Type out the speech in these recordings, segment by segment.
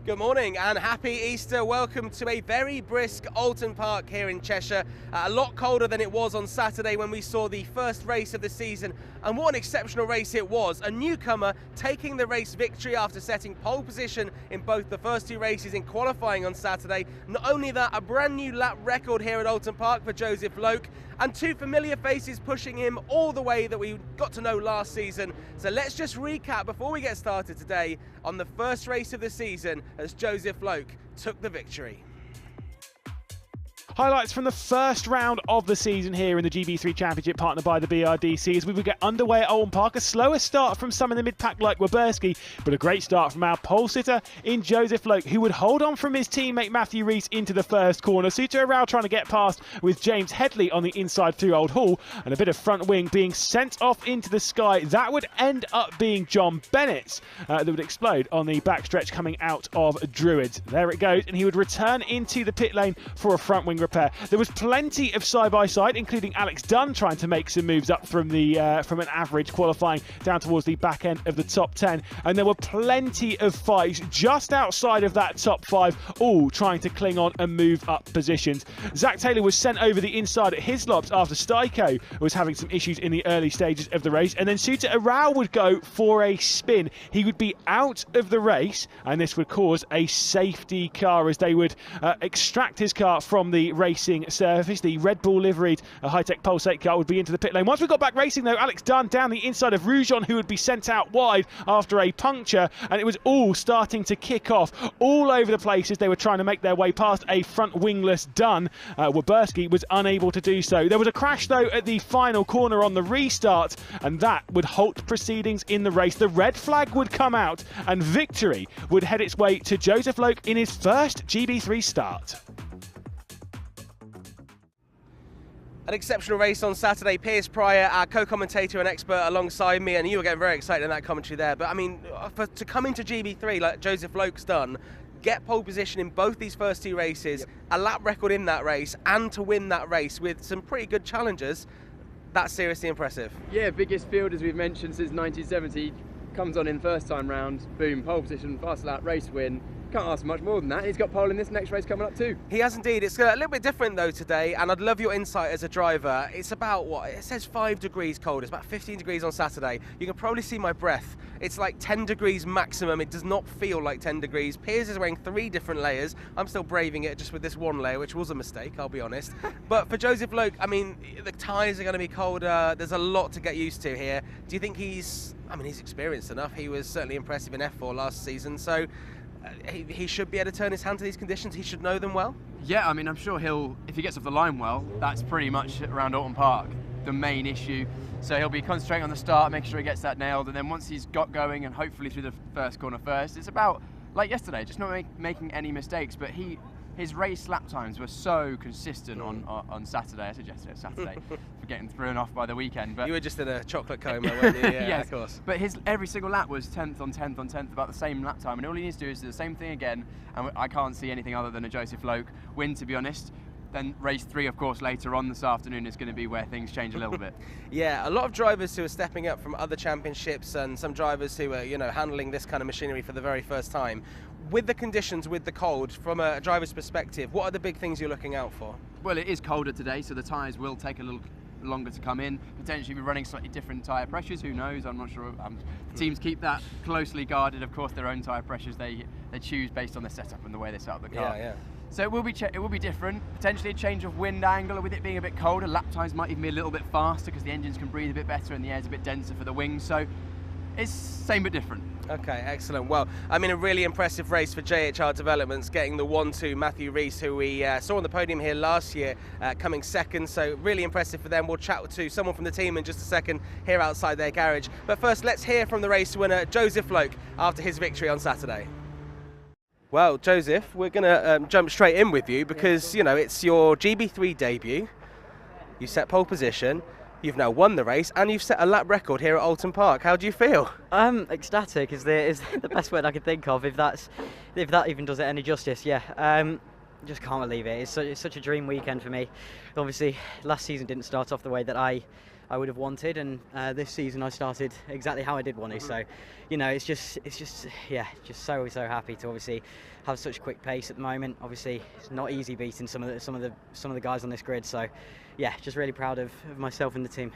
Good morning and happy Easter. Welcome to a very brisk Oulton Park here in Cheshire. A lot colder than it was on Saturday when we saw the first race of the season, and what an exceptional race it was. A newcomer taking the race victory after setting pole position in both the first two races in qualifying on Saturday. Not only that, a brand new lap record here at Oulton Park for Joseph Loke, and two familiar faces pushing him all the way that we got to know last season. So let's just recap before we get started today on the first race of the season as Joseph Loke took the victory. Highlights from the first round of the season here in the GB3 Championship, partnered by the BRDC, as we would get underway at Oulton Park. A slower start from some in the mid-pack like Waberski, but a great start from our pole sitter in Joseph Loke, who would hold on from his teammate Matthew Rees into the first corner. Suter Arau trying to get past with James Headley on the inside through Old Hall, and a bit of front wing being sent off into the sky. That would end up being John Bennett's that would explode on the backstretch coming out of Druids. There it goes, and he would return into the pit lane for a front wing repair. There was plenty of side-by-side, including Alex Dunn trying to make some moves up from an average qualifying down towards the back end of the top 10, and there were plenty of fights just outside of that top 5, all trying to cling on and move up positions. Zach Taylor was sent over the inside at Hislops after Styko was having some issues in the early stages of the race, and then Suter Arau would go for a spin. He would be out of the race, and this would cause a safety car as they would extract his car from the racing surface. The Red Bull liveried high-tech Pulsate car would be into the pit lane. Once we got back racing though, Alex Dunn down the inside of Roujon, who would be sent out wide after a puncture, and it was all starting to kick off all over the place as they were trying to make their way past a front wingless Dunn. Waberski was unable to do so. There was a crash though at the final corner on the restart, and that would halt proceedings in the race. The red flag would come out and victory would head its way to Joseph Loke in his first GB3 start. An exceptional race on Saturday. Piers Pryor, our co-commentator and expert alongside me, and you were getting very excited in that commentary there. But I mean, to come into GB3 like Joseph Loke's done, get pole position in both these first two races, a lap record in that race, and to win that race with some pretty good challengers, that's seriously impressive. Yeah, biggest field as we've mentioned since 1970. Comes on in first time round, boom, pole position, fast lap, race win. Can't ask much more than that. He's got pole in this next race coming up too. He has indeed. It's a little bit different though today, and I'd love your insight as a driver. It's about, what, it says 5 degrees cold. It's about 15 degrees on Saturday. You can probably see my breath. It's like 10 degrees maximum. It does not feel like 10 degrees. Piers is wearing 3 different layers. I'm still braving it just with this one layer, which was a mistake, I'll be honest. But for Joseph Loke, I mean, the tyres are going to be colder. There's a lot to get used to here. Do you think he's experienced enough? He was certainly impressive in F4 last season, so he should be able to turn his hand to these conditions. He should know them well. Yeah, I mean, I'm sure if he gets off the line well, that's pretty much around Oulton Park the main issue. So he'll be concentrating on the start, making sure he gets that nailed, and then once he's got going and hopefully through the first corner first, it's about, like yesterday, just not making any mistakes. But his race lap times were so consistent on Saturday. I said yesterday, Saturday, for getting thrown off by the weekend. But you were just in a chocolate coma, weren't you? Yeah, yes, of course. But every single lap was 10th on 10th on 10th, about the same lap time, and all he needs to do is do the same thing again, and I can't see anything other than a Joseph Loke win, to be honest. Then race 3, of course, later on this afternoon is going to be where things change a little bit. Yeah, a lot of drivers who are stepping up from other championships, and some drivers who are, handling this kind of machinery for the very first time. With the conditions, with the cold, from a driver's perspective, what are the big things you're looking out for? Well, it is colder today, so the tyres will take a little longer to come in. Potentially be running slightly different tyre pressures, who knows, I'm not sure. The teams keep that closely guarded. Of course, their own tyre pressures they choose based on the setup and the way they set up the car. Yeah. So it will be different. Potentially a change of wind angle, with it being a bit colder. Lap times might even be a little bit faster because the engines can breathe a bit better and the air's a bit denser for the wings. So it's same but different. Okay, excellent. Well, I mean, a really impressive race for JHR Developments, getting the 1-2 Matthew Rees, who we saw on the podium here last year, coming second. So really impressive for them. We'll chat to someone from the team in just a second here outside their garage. But first, let's hear from the race winner, Joseph Loke, after his victory on Saturday. Well, Joseph, we're going to jump straight in with you because, it's your GB3 debut. You set pole position. You've now won the race and you've set a lap record here at Oulton Park. How do you feel? Ecstatic is the best word I could think of, if that even does it any justice. Yeah, just can't believe it. It's such a dream weekend for me. Obviously, last season didn't start off the way that I I would have wanted, and this season I started exactly how I did want to. So, you know, it's just yeah, just so happy to obviously have such quick pace at the moment. Obviously, it's not easy beating some of the guys on this grid. So, yeah, just really proud of myself and the team.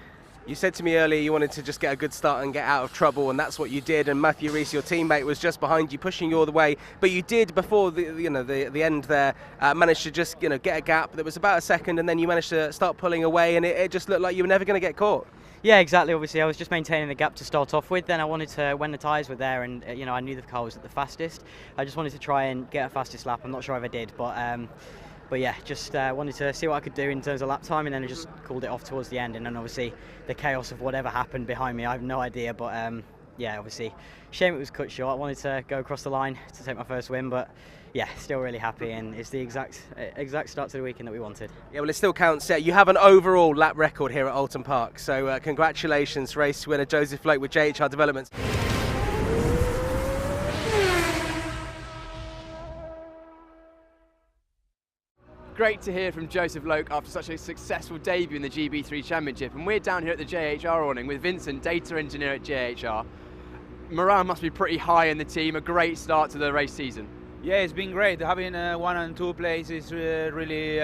You said to me earlier you wanted to just get a good start and get out of trouble, and that's what you did. And Matthew Rees, your teammate, was just behind you, pushing you all the way. But you did, before the end there, managed to just get a gap that was about a second, and then you managed to start pulling away, and it just looked like you were never going to get caught. Yeah, exactly. Obviously, I was just maintaining the gap to start off with. Then I wanted to, when the tyres were there, and I knew the car was at the fastest, I just wanted to try and get a fastest lap. I'm not sure if I did, but yeah, just wanted to see what I could do in terms of lap time, and then I just called it off towards the end. And then obviously the chaos of whatever happened behind me, I have no idea. But yeah, obviously, shame it was cut short. I wanted to go across the line to take my first win, but yeah, still really happy, and it's the exact start to the weekend that we wanted. Yeah, well, it still counts. You have an overall lap record here at Oulton Park, so congratulations, race winner Joseph Loke with JHR Developments. Great to hear from Joseph Loke after such a successful debut in the GB3 Championship, and we're down here at the JHR awning with Vincent, data engineer at JHR. Morale must be pretty high in the team, a great start to the race season. Yeah, it's been great. Having 1 and 2 place is really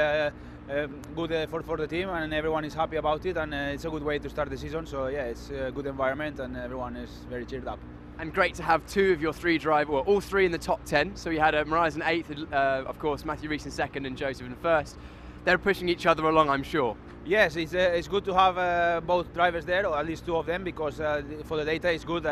good for the team, and everyone is happy about it, and it's a good way to start the season. So yeah, it's a good environment, and everyone is very cheered up. And great to have 2 of your 3 drivers, well, all 3 in the top 10. So we had Mariah in 8th, of course, Matthew Rees in 2nd, and Joseph in 1st. They're pushing each other along, I'm sure. Yes, it's good to have both drivers there, or at least 2 of them, because for the data it's good.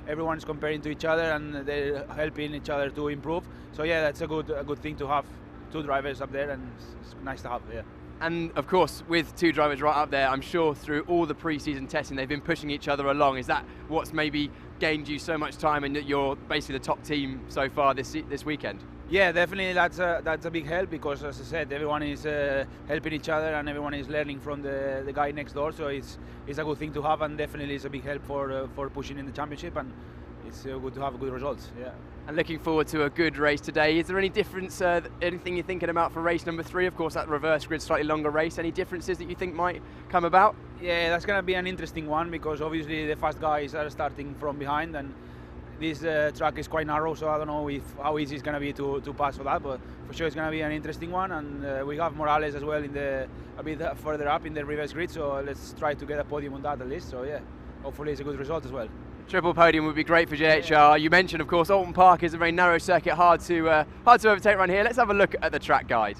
Everyone is comparing to each other, and they're helping each other to improve. So yeah, that's a good thing to have 2 drivers up there, and it's nice to have. Yeah. And of course, with 2 drivers right up there, I'm sure through all the pre-season testing they've been pushing each other along. Is that what's maybe gained you so much time, and that you're basically the top team so far this weekend? Yeah, definitely that's a big help, because as I said, everyone is helping each other, and everyone is learning from the guy next door. So it's a good thing to have, and definitely it's a big help for pushing in the championship, and it's good to have good results. Yeah. And looking forward to a good race today. Is there any difference, anything you're thinking about for race number 3? Of course, that reverse grid, slightly longer race. Any differences that you think might come about? Yeah, that's going to be an interesting one, because obviously the fast guys are starting from behind, and this track is quite narrow, so I don't know how easy it's going to be to pass for that, but for sure it's going to be an interesting one. And we have Morales as well a bit further up in the reverse grid, so let's try to get a podium on that at least. So yeah, hopefully it's a good result as well. Triple podium would be great for JHR. Yeah. You mentioned, of course, Oulton Park is a very narrow circuit, hard to overtake around here. Let's have a look at the track guide.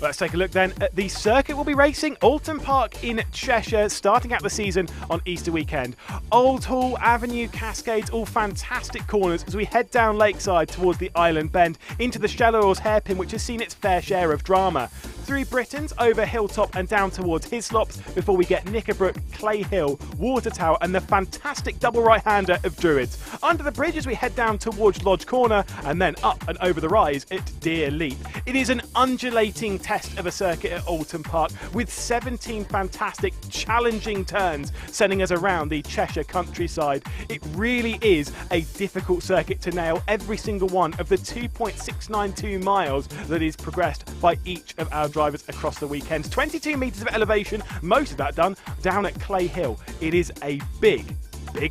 Let's take a look then at the circuit we'll be racing. Oulton Park in Cheshire, starting out the season on Easter weekend. Old Hall, Avenue, Cascades, all fantastic corners as we head down Lakeside towards the Island Bend into the Shallows hairpin, which has seen its fair share of drama. Through Britons, over Hilltop and down towards Hislops before we get Knickerbrook, Clay Hill, Water Tower and the fantastic double right-hander of Druids. Under the bridge as we head down towards Lodge Corner and then up and over the rise at Deer Leap. It is an undulating test of a circuit at Oulton Park with 17 fantastic challenging turns sending us around the Cheshire countryside. It really is a difficult circuit to nail every single one of the 2.692 miles that is progressed by each of our drivers across the weekends. 22 metres of elevation, most of that done down at Clay Hill. It is a big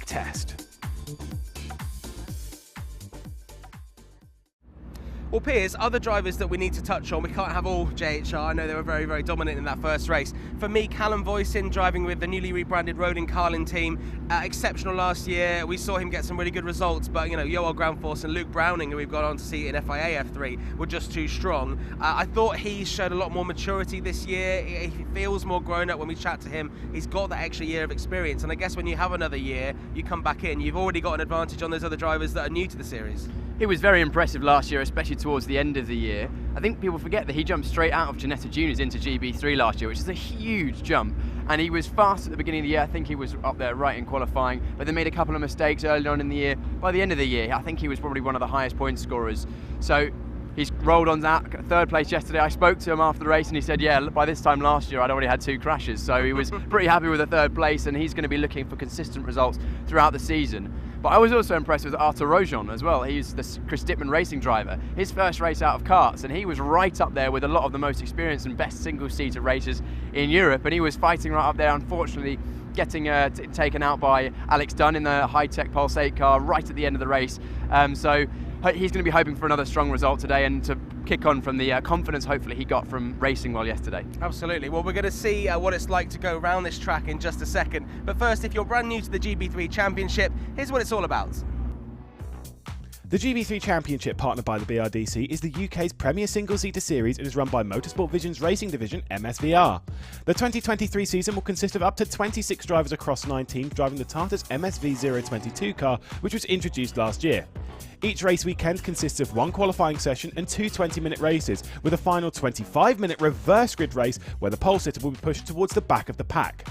test. Well, Piers, other drivers that we need to touch on, we can't have all JHR. I know they were very, very dominant in that first race. For me, Callum Voisin, driving with the newly rebranded Rodin Carlin team, exceptional last year. We saw him get some really good results, but Joel Groundforce and Luke Browning, who we've got on to see in FIA F3, were just too strong. I thought he showed a lot more maturity this year. He feels more grown up when we chat to him. He's got that extra year of experience, and I guess when you have another year, you come back in, you've already got an advantage on those other drivers that are new to the series. He was very impressive last year, especially towards the end of the year. I think people forget that he jumped straight out of Ginetta Juniors into GB3 last year, which is a huge jump. And he was fast at the beginning of the year. I think he was up there right in qualifying, but they made a couple of mistakes early on in the year. By the end of the year, I think he was probably one of the highest point scorers. So he's rolled on that, 3rd place yesterday. I spoke to him after the race and he said, yeah, by this time last year I'd already had 2 crashes. So he was pretty happy with the 3rd place, and he's going to be looking for consistent results throughout the season. But I was also impressed with Arthur Rojon as well. He's the Chris Dittman racing driver. His first race out of karts, and he was right up there with a lot of the most experienced and best single-seater racers in Europe, and he was fighting right up there, unfortunately getting taken out by Alex Dunn in the high-tech Pulse 8 car right at the end of the race. So he's going to be hoping for another strong result today and to kick on from the confidence hopefully he got from racing well yesterday. Absolutely. Well, we're going to see what it's like to go around this track in just a second. But first, if you're brand new to the GB3 Championship, here's what it's all about. The GB3 Championship, partnered by the BRDC, is the UK's premier single-seater series and is run by Motorsport Vision's racing division, MSVR. The 2023 season will consist of up to 26 drivers across 9 teams driving the Tartar's MSV 022 car, which was introduced last year. Each race weekend consists of 1 qualifying session and 2 20-minute races, with a final 25-minute reverse grid race where the pole sitter will be pushed towards the back of the pack.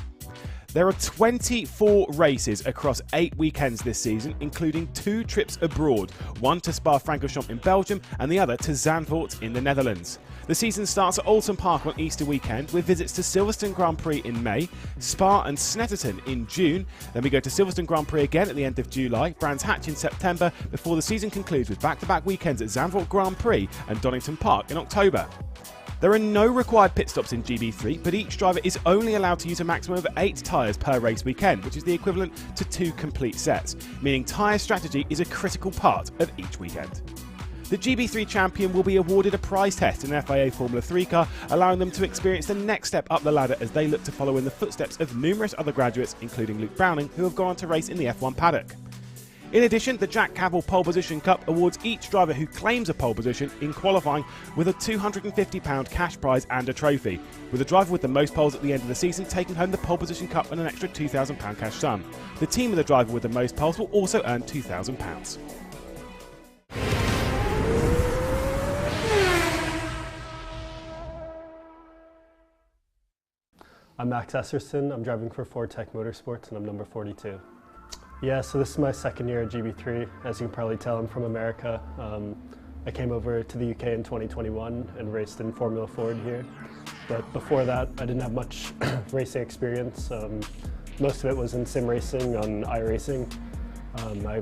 There are 24 races across 8 weekends this season, including 2 trips abroad, one to Spa-Francorchamps in Belgium and the other to Zandvoort in the Netherlands. The season starts at Oulton Park on Easter weekend, with visits to Silverstone Grand Prix in May, Spa and Snetterton in June, then we go to Silverstone Grand Prix again at the end of July, Brands Hatch in September, before the season concludes with back-to-back weekends at Zandvoort Grand Prix and Donington Park in October. There are no required pit stops in GB3, but each driver is only allowed to use a maximum of 8 tyres per race weekend, which is the equivalent to 2 complete sets, meaning tyre strategy is a critical part of each weekend. The GB3 champion will be awarded a prize test in an FIA Formula 3 car, allowing them to experience the next step up the ladder as they look to follow in the footsteps of numerous other graduates, including Luke Browning, who have gone on to race in the F1 paddock. In addition, the Jack Cavill Pole Position Cup awards each driver who claims a pole position in qualifying with a £250 cash prize and a trophy, with the driver with the most poles at the end of the season taking home the Pole Position Cup and an extra £2,000 cash sum. The team of the driver with the most poles will also earn £2,000. I'm Max Esserson. I'm driving for Ford Tech Motorsports and I'm number 42. Yeah, so this is my second year at GB3. As you can probably tell, I'm from America. I came over to the UK in 2021 and raced in Formula Ford here. But before that, I didn't have much racing experience. Most of it was in sim racing on iRacing. I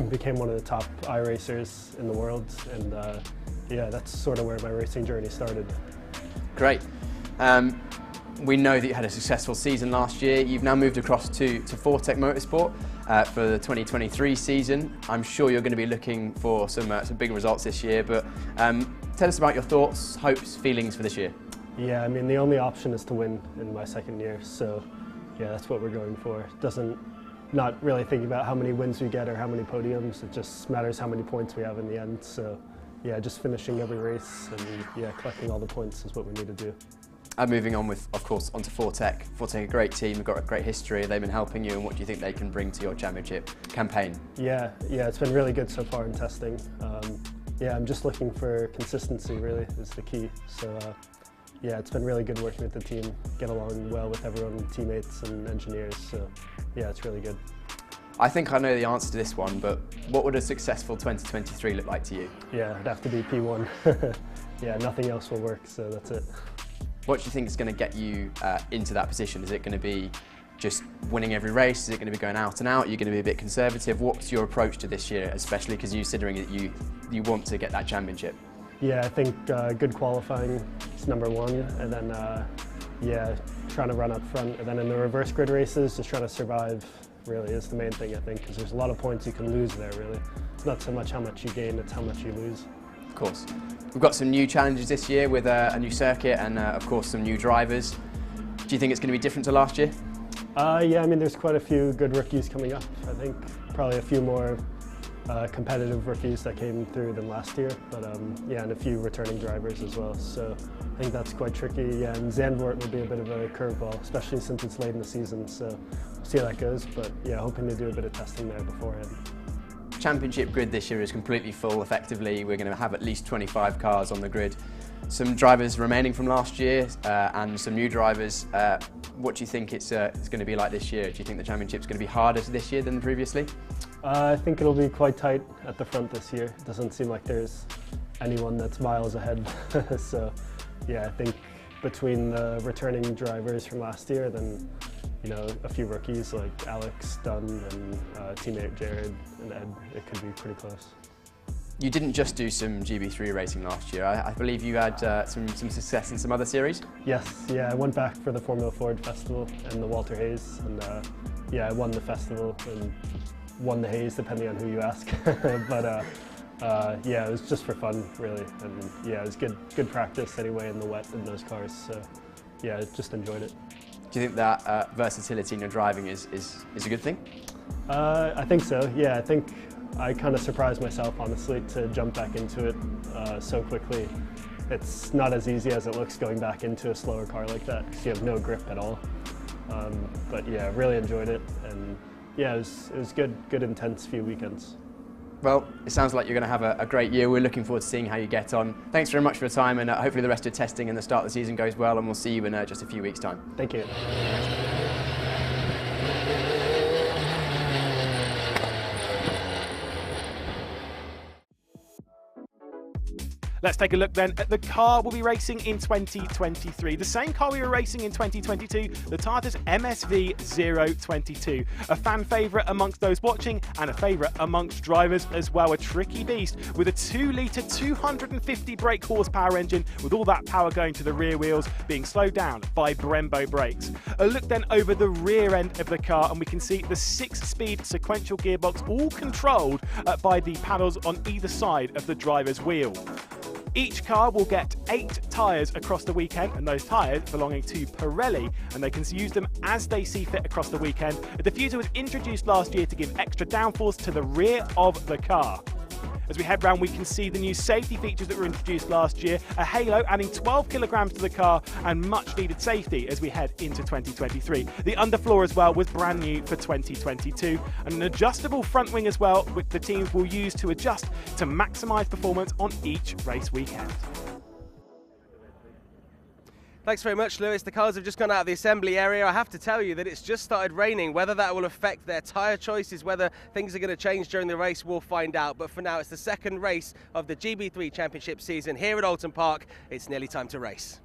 became one of the top iRacers in the world, and yeah, that's sort of where my racing journey started. Great. We know that you had a successful season last year. You've now moved across to Ford Tech Motorsport for the 2023 season. I'm sure you're going to be looking for some big results this year, but tell us about your thoughts, hopes, feelings for this year. Yeah, I mean, the only option is to win in my second year, so yeah, that's what we're going for. Not really thinking about how many wins we get or how many podiums, it just matters how many points we have in the end. So yeah, just finishing every race and yeah, collecting all the points is what we need to do. And moving on with, of course, onto Ford Tech. Ford Tech, a great team, they've got a great history, they've been helping you, and what do you think they can bring to your championship campaign? Yeah, it's been really good so far in testing. Yeah, I'm just looking for consistency, really, is the key. So yeah, it's been really good working with the team, get along well with everyone, teammates and engineers, so yeah, it's really good. I think I know the answer to this one, but what would a successful 2023 look like to you? Yeah, it'd have to be P1. Yeah, nothing else will work, so that's it. What do you think is going to get you into that position? Is it going to be just winning every race? Is it going to be going out and out? Are you going to be a bit conservative? What's your approach to this year, especially because you're considering that you want to get that championship? Yeah, I think good qualifying is number one, and then yeah, trying to run up front, and then in the reverse grid races, just trying to survive really is the main thing, I think, because there's a lot of points you can lose there, really. It's not so much how much you gain, it's how much you lose. Of course. We've got some new challenges this year with a new circuit and of course some new drivers. Do you think it's going to be different to last year? Yeah, I mean there's quite a few good rookies coming up. I think probably a few more competitive rookies that came through than last year, but yeah, and a few returning drivers as well. So I think that's quite tricky. Yeah, and Zandvoort will be a bit of a curveball, especially since it's late in the season. So we'll see how that goes. But yeah, hoping to do a bit of testing there beforehand. Championship grid this year is completely full effectively. We're going to have at least 25 cars on the grid. Some drivers remaining from last year and some new drivers. What do you think it's going to be like this year? Do you think the championship's going to be harder this year than previously? I think it'll be quite tight at the front this year. It doesn't seem like there's anyone that's miles ahead. So yeah, I think between the returning drivers from last year, then you know, a few rookies like Alex, Dunn, and teammate Jared and Ed, it could be pretty close. You didn't just do some GB3 racing last year. I believe you had some success in some other series? Yes, yeah, I went back for the Formula Ford Festival and the Walter Hayes, and yeah, I won the festival and won the Hayes, depending on who you ask. But yeah, it was just for fun, really, and yeah, it was good practice anyway in the wet in those cars, so yeah, I just enjoyed it. Do you think that versatility in your driving is a good thing? I think so, yeah, I think I kind of surprised myself, honestly, to jump back into it so quickly. It's not as easy as it looks going back into a slower car like that, because you have no grip at all. But yeah, really enjoyed it, and yeah, it was good intense few weekends. Well, it sounds like you're going to have a great year. We're looking forward to seeing how you get on. Thanks very much for your time, and hopefully the rest of your testing and the start of the season goes well, and we'll see you in just a few weeks' time. Thank you. Let's take a look then at the car we'll be racing in 2023. The same car we were racing in 2022, the Tata's MSV 022. A fan favourite amongst those watching and a favourite amongst drivers as well. A tricky beast with a 2-litre 250 brake horsepower engine with all that power going to the rear wheels, being slowed down by Brembo brakes. A look then over the rear end of the car, and we can see the 6-speed sequential gearbox, all controlled by the paddles on either side of the driver's wheel. Each car will get 8 tyres across the weekend, and those tyres belonging to Pirelli, and they can use them as they see fit across the weekend. A diffuser was introduced last year to give extra downforce to the rear of the car. As we head round, we can see the new safety features that were introduced last year, a halo adding 12 kilograms to the car and much needed safety as we head into 2023. The underfloor as well was brand new for 2022, and an adjustable front wing as well, which the teams will use to adjust to maximise performance on each race weekend. Thanks very much, Lewis. The cars have just gone out of the assembly area. I have to tell you that it's just started raining. Whether that will affect their tyre choices, whether things are going to change during the race, we'll find out. But for now, it's the second race of the GB3 Championship season here at Oulton Park. It's nearly time to race.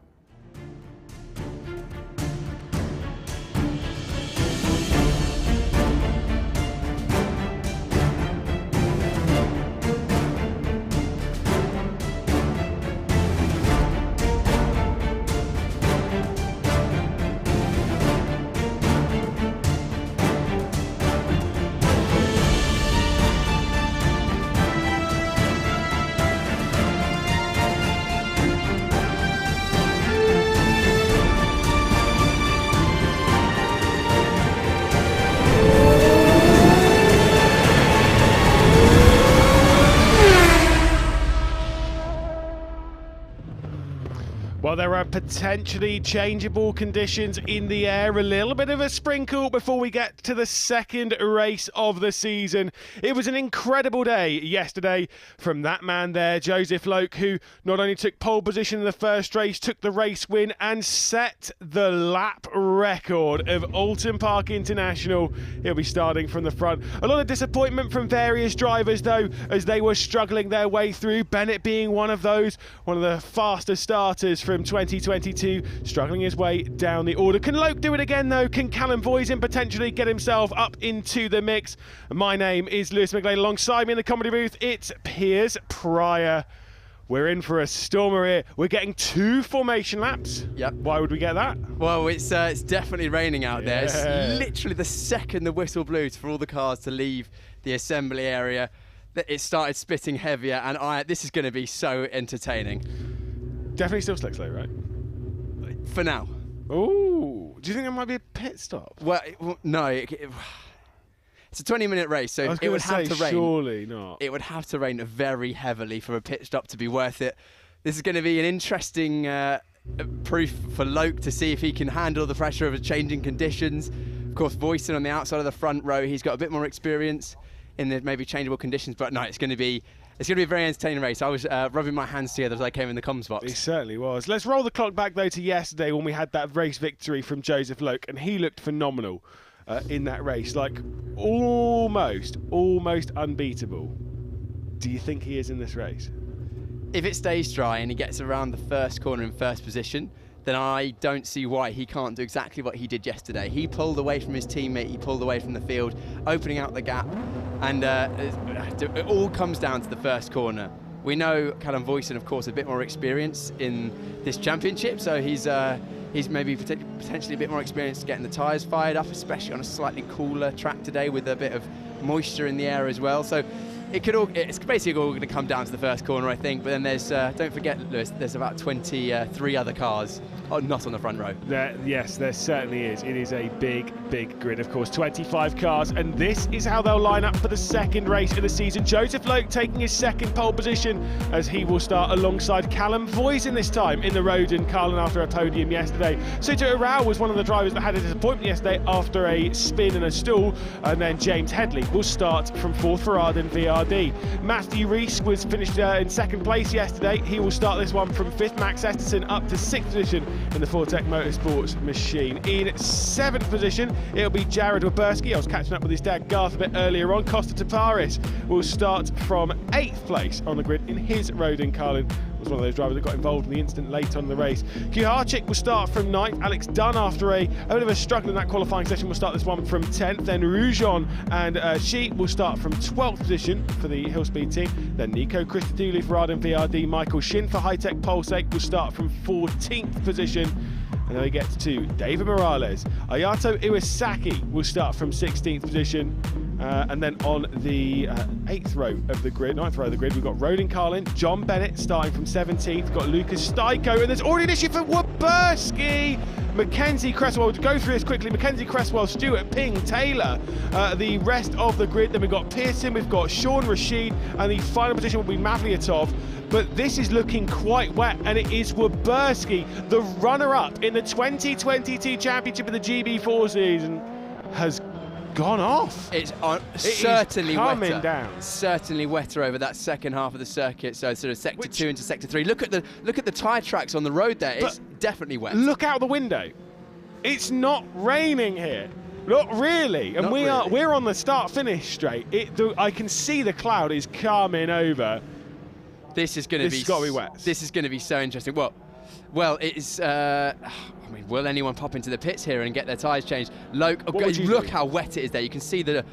Well, there are potentially changeable conditions in the air, a little bit of a sprinkle before we get to the second race of the season. It was an incredible day yesterday from that man there, Joseph Loke, who not only took pole position in the first race, took the race win and set the lap record of Oulton Park International. He'll be starting from the front. A lot of disappointment from various drivers though, as they were struggling their way through. Bennett being one of those, one of the faster starters from 2022, struggling his way down the order. Can Loke do it again though? Can Callum Voisin potentially get himself up into the mix? My name is Lewis McGlade. Alongside me in the comedy booth, it's Piers Pryor. We're in for a stormer here. We're getting 2 formation laps. Yep. Why would we get that? Well, it's definitely raining out there. It's literally the second the whistle blew for all the cars to leave the assembly area that it started spitting heavier, and this is going to be so entertaining. Definitely still slick slow, right? For now. Oh, do you think there might be a pit stop? Well, no. It's a 20-minute race, so it would have to rain. Surely not. It would have to rain very heavily for a pit stop to be worth it. This is going to be an interesting proof for Loke to see if he can handle the pressure of changing conditions. Of course, Voisin on the outside of the front row, he's got a bit more experience in the maybe changeable conditions, but no, it's going to be a very entertaining race. I was rubbing my hands together as I came in the comms box. It certainly was. Let's roll the clock back though to yesterday when we had that race victory from Joseph Loke, and he looked phenomenal in that race, like almost unbeatable. Do you think he is in this race? If it stays dry and he gets around the first corner in first position, then I don't see why he can't do exactly what he did yesterday. He pulled away from his teammate, he pulled away from the field, opening out the gap, and it all comes down to the first corner. We know Callum Voisin, of course, a bit more experience in this championship, so he's maybe potentially a bit more experienced getting the tyres fired up, especially on a slightly cooler track today with a bit of moisture in the air as well. So it's basically all going to come down to the first corner, I think. But then there's, don't forget, Lewis, there's about 23 other cars not on the front row. Yes, there certainly is. It is a big grid, of course. 25 cars, and this is how they'll line up for the second race of the season. Joseph Loke taking his second pole position as he will start alongside Callum Voisin this time in the Roden Carlin after a podium yesterday. Suta Arau was one of the drivers that had a disappointment yesterday after a spin and a stall, and then James Headley will start from 4th for Arden VRD. Matthew Rees was finished in 2nd place yesterday. He will start this one from 5th. Max Esterson up to 6th position in the Fortec Motorsports machine. In 7th position, it'll be Jared Waberski. I was catching up with his dad Garth a bit earlier on. Costa Taparis will start from 8th place on the grid in his Roden Carlin. Was one of those drivers that got involved in the incident late on the race. Kuharczyk will start from 9th. Alex Dunn, after a bit of a struggle in that qualifying session, will start this one from 10th. Then Roujon and She will start from 12th position for the Hill Speed team. Then Nico Christodoulou for Arden VRD. Michael Shin for High Tech Polsake will start from 14th position. And then we get to David Morales. Ayato Iwasaki will start from 16th position. And then on the 9th row of the grid, we've got Roden Carlin, John Bennett starting from 17th. We've got Lucas Styko, and there's already an issue for Waberski. Mackenzie Cresswell, to go through this quickly, Mackenzie Cresswell, Stuart Ping, Taylor, the rest of the grid. Then we've got Pearson, we've got Sean Rashid, and the final position will be Mavliatov. But this is looking quite wet, and it is Waberski, the runner-up in the 2022 championship of the GB4 season, has gone off. It's certainly coming wetter. Down. Certainly wetter over that second half of the circuit. So sort of sector 2 into sector 3. Look at the tyre tracks on the road there. It's definitely wet. Look out the window. It's not raining here. Not really. And we're on the start-finish straight. I can see the cloud is coming over. This is going to be. It's got to be wet. This is going to be so interesting. Well, it is. I mean, will anyone pop into the pits here and get their tyres changed? Look how wet it is there. You can see the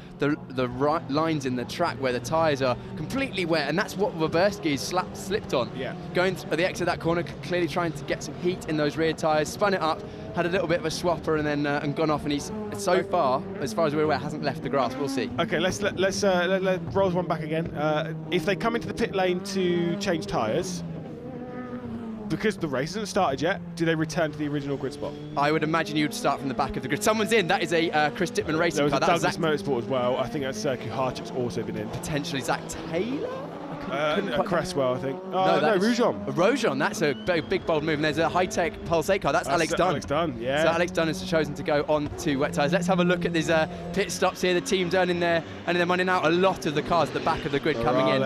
lines in the track where the tyres are completely wet, and that's what Waberski slipped on. Yeah. Going at the exit of that corner, clearly trying to get some heat in those rear tyres, spun it up, had a little bit of a swapper, and then and gone off. And he's so far as we're aware, hasn't left the grass. We'll see. Okay, let's roll one back again. If they come into the pit lane to change tyres, because the race hasn't started yet, do they return to the original grid spot? I would imagine you'd start from the back of the grid. Someone's in. That is a Chris Dittman racing car. There was a Douglas Motorsport as well. I think that's Kuharczyk's also been in. Potentially Zach Taylor? Cresswell, I think. No, Roujon. Roujon, that's a big, bold move. And there's a high-tech Pulsate car. That's Alex Dunn. Alex Dunn, yeah. So Alex Dunn has chosen to go on to wet tyres. Let's have a look at these pit stops here. The team's earning there, and they're running out a lot of the cars at the back of the grid coming in.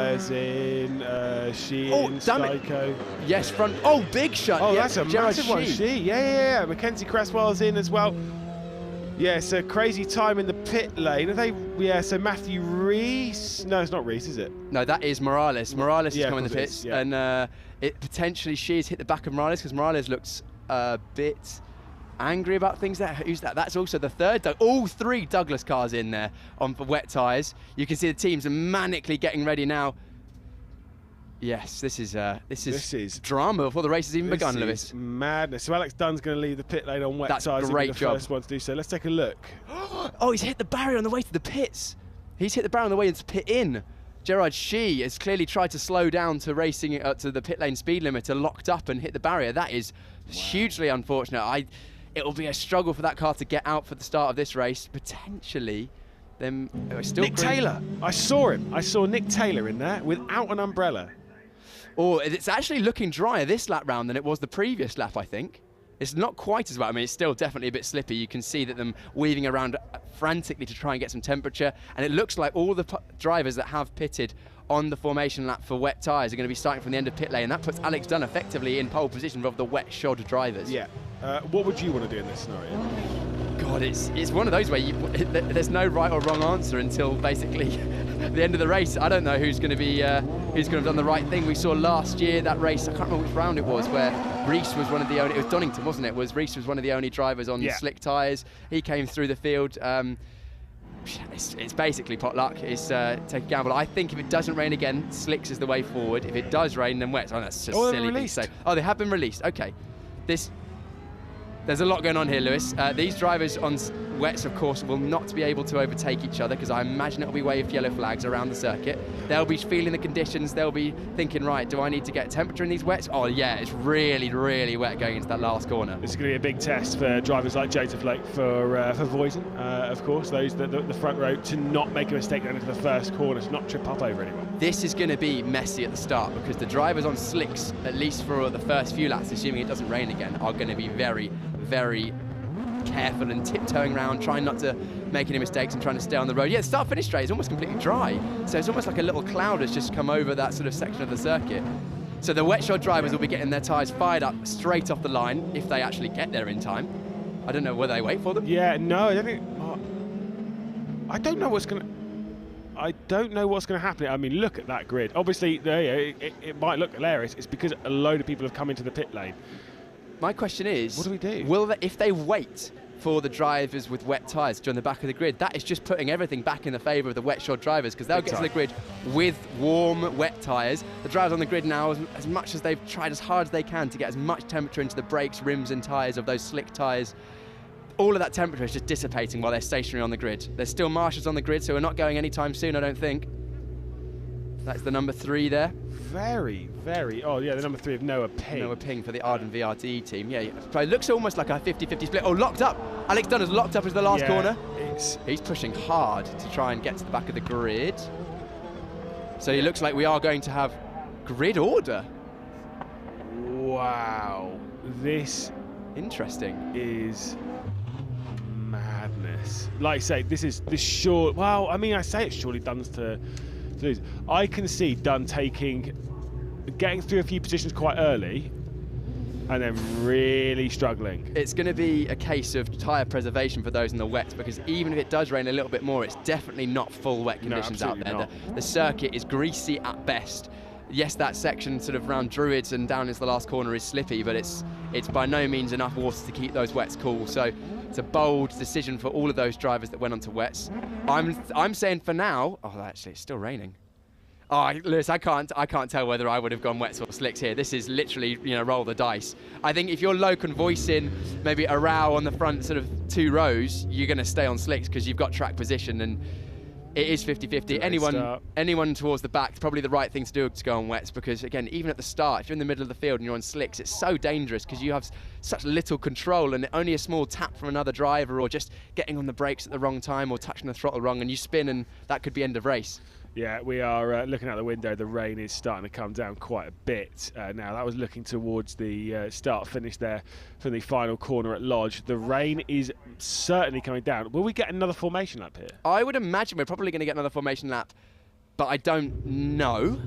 Sheehan, Styko. Yes, front. Oh, big shot. Oh, that's a massive one. Yeah. Mackenzie Cresswell's in as well. Yeah, so crazy time in the pit lane. Are they? Yeah, so Matthew Rees. No, it's not Rees, is it? No, that is Morales. Morales is coming in the pits, and it potentially she's hit the back of Morales because Morales looks a bit angry about things there. Who's that? That's also the third. All 3 Douglas cars in there on for wet tyres. You can see the teams are manically getting ready now. Yes, this is drama before the race has even begun, Lewis. This is madness. So Alex Dunn's going to leave the pit lane on wet tyres. That's a great job. First one to do so. Let's take a look. Oh, he's hit the barrier on the way to the pits. He's hit the barrier on the way into pit in. Gerard Shee has clearly tried to slow down to racing it up to the pit lane speed limiter, locked up and hit the barrier. That is hugely unfortunate. It'll be a struggle for that car to get out for the start of this race. Potentially. Nick Taylor. I saw him. I saw Nick Taylor in there without an umbrella. Oh, it's actually looking drier this lap round than it was the previous lap, I think. It's not quite as wet. I mean, it's still definitely a bit slippy. You can see that them weaving around frantically to try and get some temperature. And it looks like all the drivers that have pitted on the formation lap for wet tyres are going to be starting from the end of pit lane. And that puts Alex Dunn effectively in pole position of the wet shod drivers. Yeah. What would you want to do in this scenario? God, it's one of those where there's no right or wrong answer until basically at the end of the race, I don't know who's going to have done the right thing. We saw last year that race, I can't remember which round it was, where Reese was one of the only, it was Donington, wasn't it? Reese was one of the only drivers on slick tyres. He came through the field. It's basically pot luck. It's take a gamble. I think if it doesn't rain again, slicks is the way forward. If it does rain, then wets. Oh, that's just silly to say. Oh, they have been released. Okay. There's a lot going on here, Lewis. These drivers on wets, of course, will not be able to overtake each other because I imagine it'll be waved yellow flags around the circuit. They'll be feeling the conditions. They'll be thinking, right, do I need to get temperature in these wets? Oh, yeah, it's really, really wet going into that last corner. This is going to be a big test for drivers like Joseph Loke, for Voisin, of course, those the front row, to not make a mistake going into the first corner, to not trip up over anyone. This is going to be messy at the start because the drivers on slicks, at least for the first few laps, assuming it doesn't rain again, are going to be very, very careful and tiptoeing around, trying not to make any mistakes and trying to stay on the road. Yeah, the start-finish straight is almost completely dry, so it's almost like a little cloud has just come over that sort of section of the circuit. So the wet shod drivers will be getting their tyres fired up straight off the line if they actually get there in time. I don't know, will they wait for them? Yeah, no, I don't think. I don't know what's going to happen. I mean, look at that grid. Obviously, it might look hilarious. It's because a load of people have come into the pit lane. My question is, what do we do? If they wait for the drivers with wet tyres join the back of the grid, that is just putting everything back in the favour of the wet shod drivers because they'll get to the grid with warm, wet tyres. The drivers on the grid now, as much as they've tried as hard as they can to get as much temperature into the brakes, rims and tyres of those slick tyres, all of that temperature is just dissipating while they're stationary on the grid. There's still marshals on the grid, so we're not going anytime soon, I don't think. That's the number 3 there. Very, very. Oh, yeah, the number 3 of Noah Ping. Noah Ping for the Arden VRD team. Yeah, it looks almost like a 50-50 split. Oh, locked up. Alex Dunn is locked up as the last corner. He's pushing hard to try and get to the back of the grid. So it looks like we are going to have grid order. Wow. This interesting is madness. Like I say, this sure. Well, I mean, I say it's surely Dunn's to lose. I can see Dunn getting through a few positions quite early and then really struggling. It's going to be a case of tyre preservation for those in the wet because even if it does rain a little bit more, it's definitely not full wet conditions out there. The circuit is greasy at best. Yes, that section sort of around Druids and down into the last corner is slippy, but it's by no means enough water to keep those wets cool. So it's a bold decision for all of those drivers that went onto wets. I'm saying for now. Oh, actually, it's still raining. Oh, Lewis, I can't tell whether I would have gone wets or slicks here. This is literally, roll the dice. I think if you're Loke and Voisin, maybe a row on the front sort of 2 rows, you're going to stay on slicks because you've got track position and it is 50-50. Anyone towards the back, probably the right thing to do to go on wets because, again, even at the start, if you're in the middle of the field and you're on slicks, it's so dangerous because you have such little control and only a small tap from another driver or just getting on the brakes at the wrong time or touching the throttle wrong and you spin and that could be end of race. Yeah, we are looking out the window. The rain is starting to come down quite a bit now. That was looking towards the start-finish there from the final corner at Lodge. The rain is certainly coming down. Will we get another formation lap here? I would imagine we're probably going to get another formation lap, but I don't know.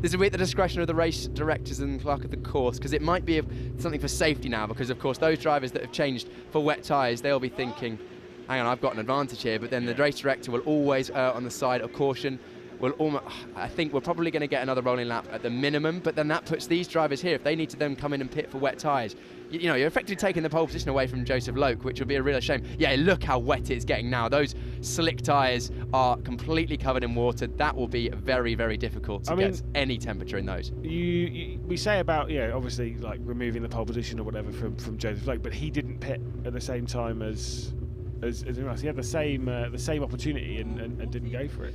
This will be at the discretion of the race directors and clerk of the course because it might be something for safety now because, of course, those drivers that have changed for wet tyres, they'll be thinking, hang on, I've got an advantage here, but then the race director will always err on the side of caution. I think we're probably going to get another rolling lap at the minimum, but then that puts these drivers here, if they need to then come in and pit for wet tyres, you're effectively taking the pole position away from Joseph Loke, which will be a real shame. Yeah, look how wet it's getting now. Those slick tyres are completely covered in water. That will be very, very difficult to get any temperature in those. We say about, obviously, like removing the pole position or whatever from Joseph Loke, but he didn't pit at the same time as anyone else. He had the same opportunity and didn't go for it.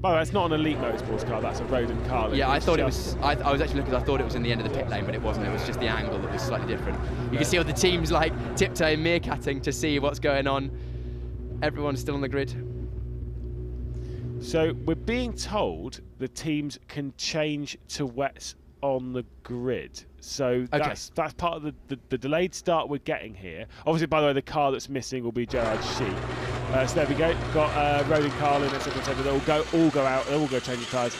By the way, it's not an elite motorsports car, that's a Roden car. Yeah, I thought it was. I was actually looking because I thought it was in the end of the pit lane, but it wasn't. It was just the angle that was slightly different. You can see all the teams like tiptoeing, meerkatting to see what's going on. Everyone's still on the grid. So we're being told the teams can change to wets on the grid. So that's part of the delayed start we're getting here. Obviously, by the way, the car that's missing will be Gerard Sheep. So there we go. Got Roden Carlin and they'll all go out. They'll all go changing tyres.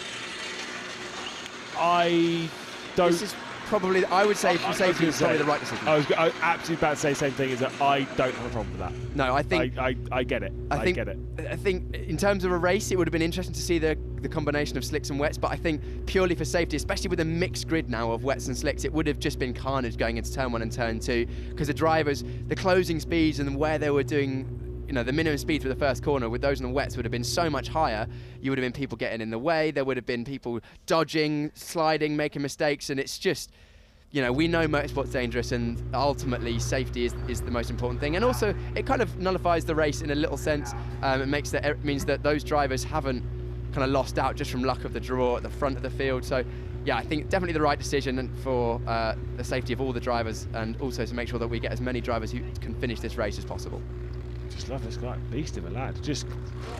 I don't. This is probably, I would say, for safety, it's probably the right decision. I was absolutely about to say the same thing, is that I don't have a problem with that. No, I think... I get it. I get it. I think in terms of a race, it would have been interesting to see the combination of slicks and wets, but I think purely for safety, especially with a mixed grid now of wets and slicks, it would have just been carnage going into turn 1 and turn 2, because the drivers, the closing speeds and where they were doing, you know, the minimum speed for the first corner with those on the wets would have been so much higher. You would have been people getting in the way, there would have been people dodging, sliding, making mistakes, and it's just, you know, we know motorsport's dangerous, and ultimately safety is the most important thing. And also, it kind of nullifies the race in a little sense. It means that those drivers haven't kind of lost out just from luck of the draw at the front of the field. So, yeah, I think definitely the right decision for the safety of all the drivers, and also to make sure that we get as many drivers who can finish this race as possible. Just love this guy, beast of a lad. Just,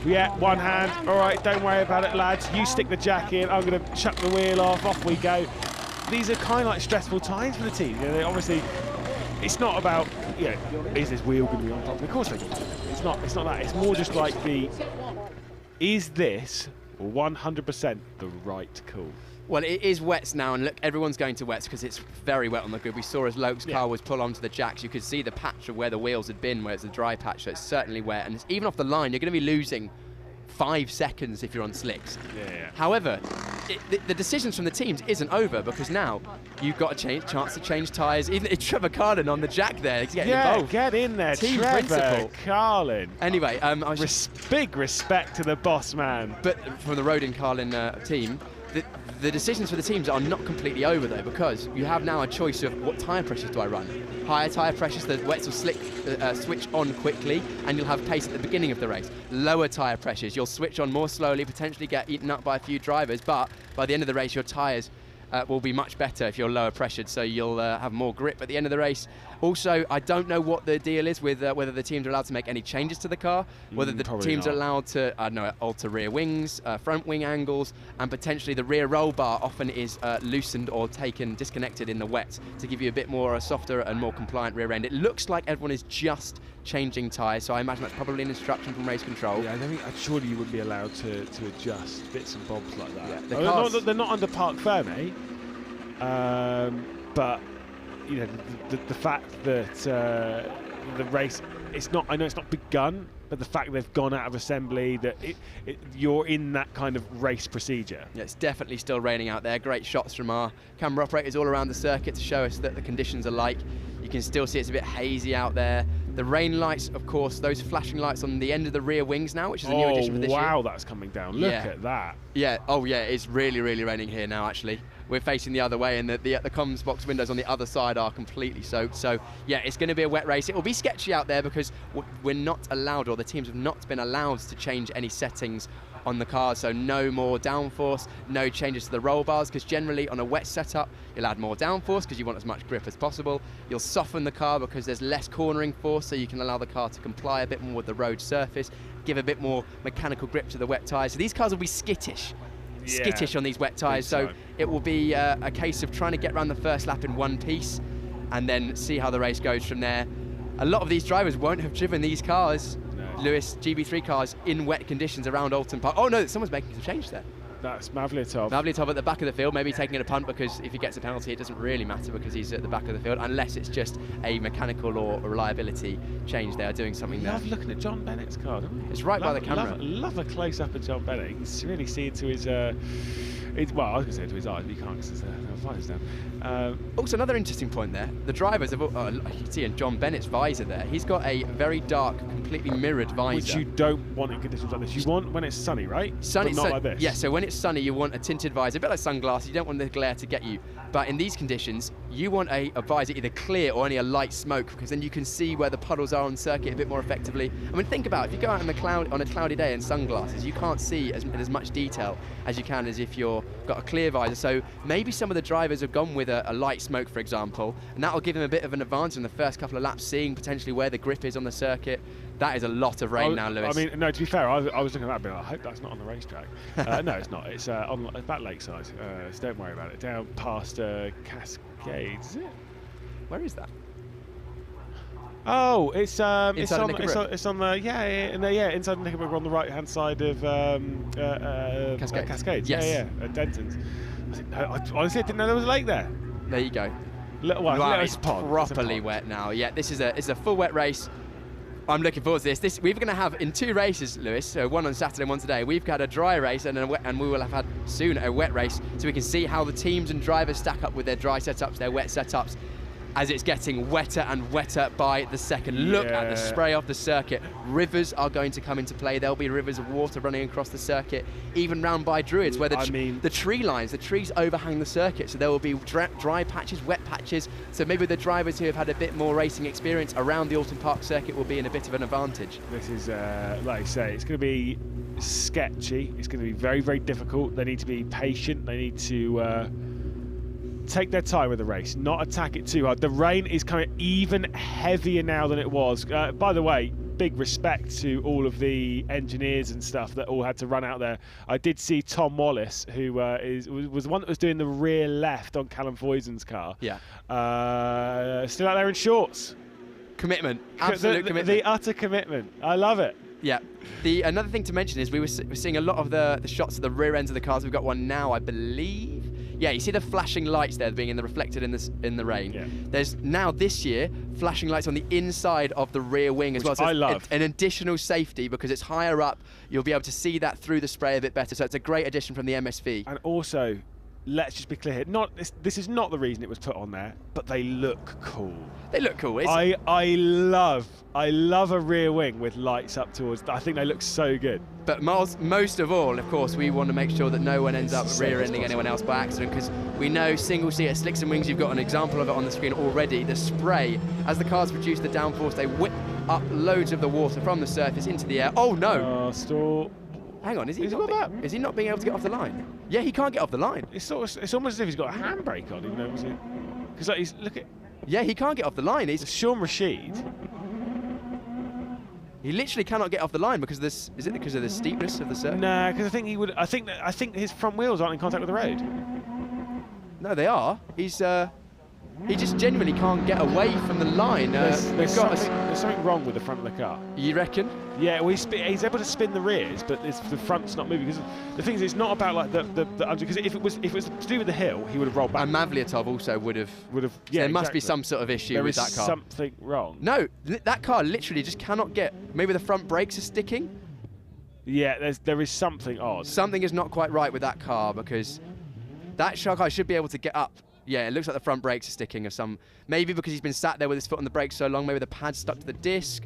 yeah, one hand. All right, don't worry about it, lads. You stick the jack in. I'm going to chuck the wheel off we go. These are kind of like stressful times for the team. You know, obviously, it's not about, you know, is this wheel going to be on top? Of course they do. It's not that. It's more just like is this 100% the right call? Well, it is wets now, and look, everyone's going to wets because it's very wet on the grid. We saw as Loke's car was pulled onto the jacks, you could see the patch of where the wheels had been, where it's a dry patch, so it's certainly wet. And even off the line, you're going to be losing 5 seconds if you're on slicks. Yeah. However, the decisions from the teams isn't over, because now you've got a chance to change tyres. Even Trevor Carlin on the jack there, getting involved. Get in there, Team Trevor principal. Carlin. Anyway, big respect to the boss man. But from the Rodin Carlin team, the decisions for the teams are not completely over though, because you have now a choice of what tyre pressures do I run. Higher tyre pressures, the wets will switch on quickly, and you'll have pace at the beginning of the race. Lower tyre pressures, you'll switch on more slowly, potentially get eaten up by a few drivers, but by the end of the race your tyres will be much better if you're lower pressured, so you'll have more grip at the end of the race. Also, I don't know what the deal is with whether the teams are allowed to make any changes to the car, whether the teams are allowed to, I don't know, alter rear wings, front wing angles, and potentially the rear roll bar often is loosened or disconnected in the wet to give you a bit more softer and more compliant rear end. It looks like everyone is just changing tyres, so I imagine that's probably an instruction from race control. Yeah, I think surely you wouldn't be allowed to adjust bits and bobs like that. Yeah, they're not under Parc Fermé, but you know, the fact that the race, I know it's not begun, but the fact they've gone out of assembly, that you're in that kind of race procedure. Yeah, it's definitely still raining out there. Great shots from our camera operators all around the circuit to show us that the conditions are like. You can still see it's a bit hazy out there. The rain lights, of course, those flashing lights on the end of the rear wings now, which is a new addition for this year. Wow, that's coming down. Look at that. Yeah, oh yeah, it's really, really raining here now, actually. We're facing the other way, and the comms box windows on the other side are completely soaked. So, yeah, it's going to be a wet race. It will be sketchy out there because we're not allowed, or the teams have not been allowed to change any settings on the cars, so no more downforce, no changes to the roll bars, because generally on a wet setup you'll add more downforce because you want as much grip as possible. You'll soften the car because there's less cornering force, so you can allow the car to comply a bit more with the road surface, give a bit more mechanical grip to the wet tyres. So these cars will be skittish on these wet tyres, so it will be a case of trying to get around the first lap in one piece and then see how the race goes from there. A lot of these drivers won't have driven these cars, Lewis, GB3 cars, in wet conditions around Oulton Park. Oh no, someone's making some change there. That's Mavlyatov. Mavlyatov at the back of the field, maybe taking a punt, because if he gets a penalty it doesn't really matter because he's at the back of the field, unless it's just a mechanical or a reliability change. They are doing something there. Love looking at John Bennett's car, don't we? It's right by the camera. Love a close-up of John Bennett. You can really see into his, well, I was going to say to his eyes, but you can't because there's visors down. Also, another interesting point there. The drivers have, you can see in John Bennett's visor there, he's got a very dark, completely mirrored visor. Which you don't want in conditions like this. You want when it's sunny, right? Sunny, but not like this. Yeah, so when it's sunny, you want a tinted visor, a bit like sunglasses. You don't want the glare to get you. But in these conditions, you want a visor either clear or only a light smoke, because then you can see where the puddles are on circuit a bit more effectively. I mean, think about it. If you go out in the cloud on a cloudy day in sunglasses, you can't see as much detail as you can as if you've got a clear visor. So maybe some of the drivers have gone with a light smoke, for example, and that'll give them a bit of an advantage in the first couple of laps, seeing potentially where the grip is on the circuit. That is a lot of rain now, Lewis. I mean, no, to be fair, I was looking at that bit, I hope that's not on the racetrack. No, it's not. It's on that lakeside, so don't worry about it. Down past Cascades, is it? Where is that? Oh, it's on the inside the Knickerbocker on the right hand side of Cascades. Cascades. Yes. Yeah, at Denton's. Honestly, I didn't know there was a lake there. There you go. Wow, it's properly wet now. Yeah, this is a full wet race. I'm looking forward to this. We're going to have in 2 races, Lewis, so one on Saturday and one today. We've got a dry race and we will have had soon a wet race, so we can see how the teams and drivers stack up with their dry setups, their wet setups, as it's getting wetter and wetter by the second. Look at the spray off the circuit. Rivers are going to come into play. There'll be rivers of water running across the circuit, even round by Druids, where the tree lines, the trees overhang the circuit, so there will be dry patches, wet patches, so maybe the drivers who have had a bit more racing experience around the Oulton Park circuit will be in a bit of an advantage. This is, like I say, it's going to be sketchy. It's going to be very, very difficult. They need to be patient. They need to take their time with the race, not attack it too hard. The rain is coming even heavier now than it was. By the way, big respect to all of the engineers and stuff that all had to run out there. I did see Tom Wallace, who was the one that was doing the rear left on Callum Foysen's car. Yeah. Still out there in shorts. Commitment, absolute commitment. The utter commitment. I love it. Yeah. Another thing to mention is we're seeing a lot of the shots of the rear ends of the cars. We've got one now, I believe. Yeah, you see the flashing lights there being reflected in the rain. Yeah. There's now this year flashing lights on the inside of the rear wing as well. So I love. An additional safety because it's higher up. You'll be able to see that through the spray a bit better. So it's a great addition from the MSV. And also, let's just be clear here. This is not the reason it was put on there, but they look cool. They look cool. I love a rear wing with lights up towards. I think they look so good. But most of all, of course, we want to make sure that no one ends up rear-ending anyone else by accident, because we know single-seater slicks and wings, you've got an example of it on the screen already. The spray, as the cars produce the downforce, they whip up loads of the water from the surface into the air. Oh no! Stop. Hang on, is he not being able to get off the line? Yeah, he can't get off the line. It's almost as if he's got a handbrake on, even though because like look at. Yeah, he can't get off the line. It's Sean Rashid. He literally cannot get off the line because of this. Is it because of the steepness of the circuit? No, because I think he would. I think his front wheels aren't in contact with the road. No, they are. He just genuinely can't get away from the line. There's something wrong with the front of the car. You reckon? Yeah, well, he's able to spin the rears, but the front's not moving. Because the thing is, it's not about like because if it was to do with the hill, he would have rolled back. And Mavliatov also would have. Yeah, there must be some sort of issue with that car. There is something wrong. No, that car literally just cannot get. Maybe the front brakes are sticking. Yeah, there is something odd. Something is not quite right with that car, because that car should be able to get up. Yeah, it looks like the front brakes are sticking, or maybe because he's been sat there with his foot on the brakes so long, maybe the pad's stuck to the disc.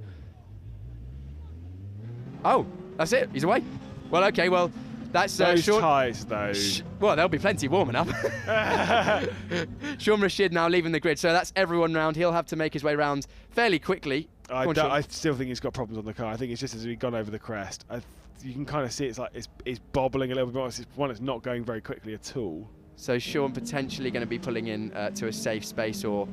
Oh, that's it. He's away. Well, okay, well, that's those tyres, though. Well, there'll be plenty warming up. Sean Rashid now leaving the grid, so that's everyone round. He'll have to make his way round fairly quickly. I still think he's got problems on the car. I think it's just as he's gone over the crest. You can kind of see it's bobbling a little bit more. It's one that's not going very quickly at all. So Sean potentially going to be pulling in to a safe space or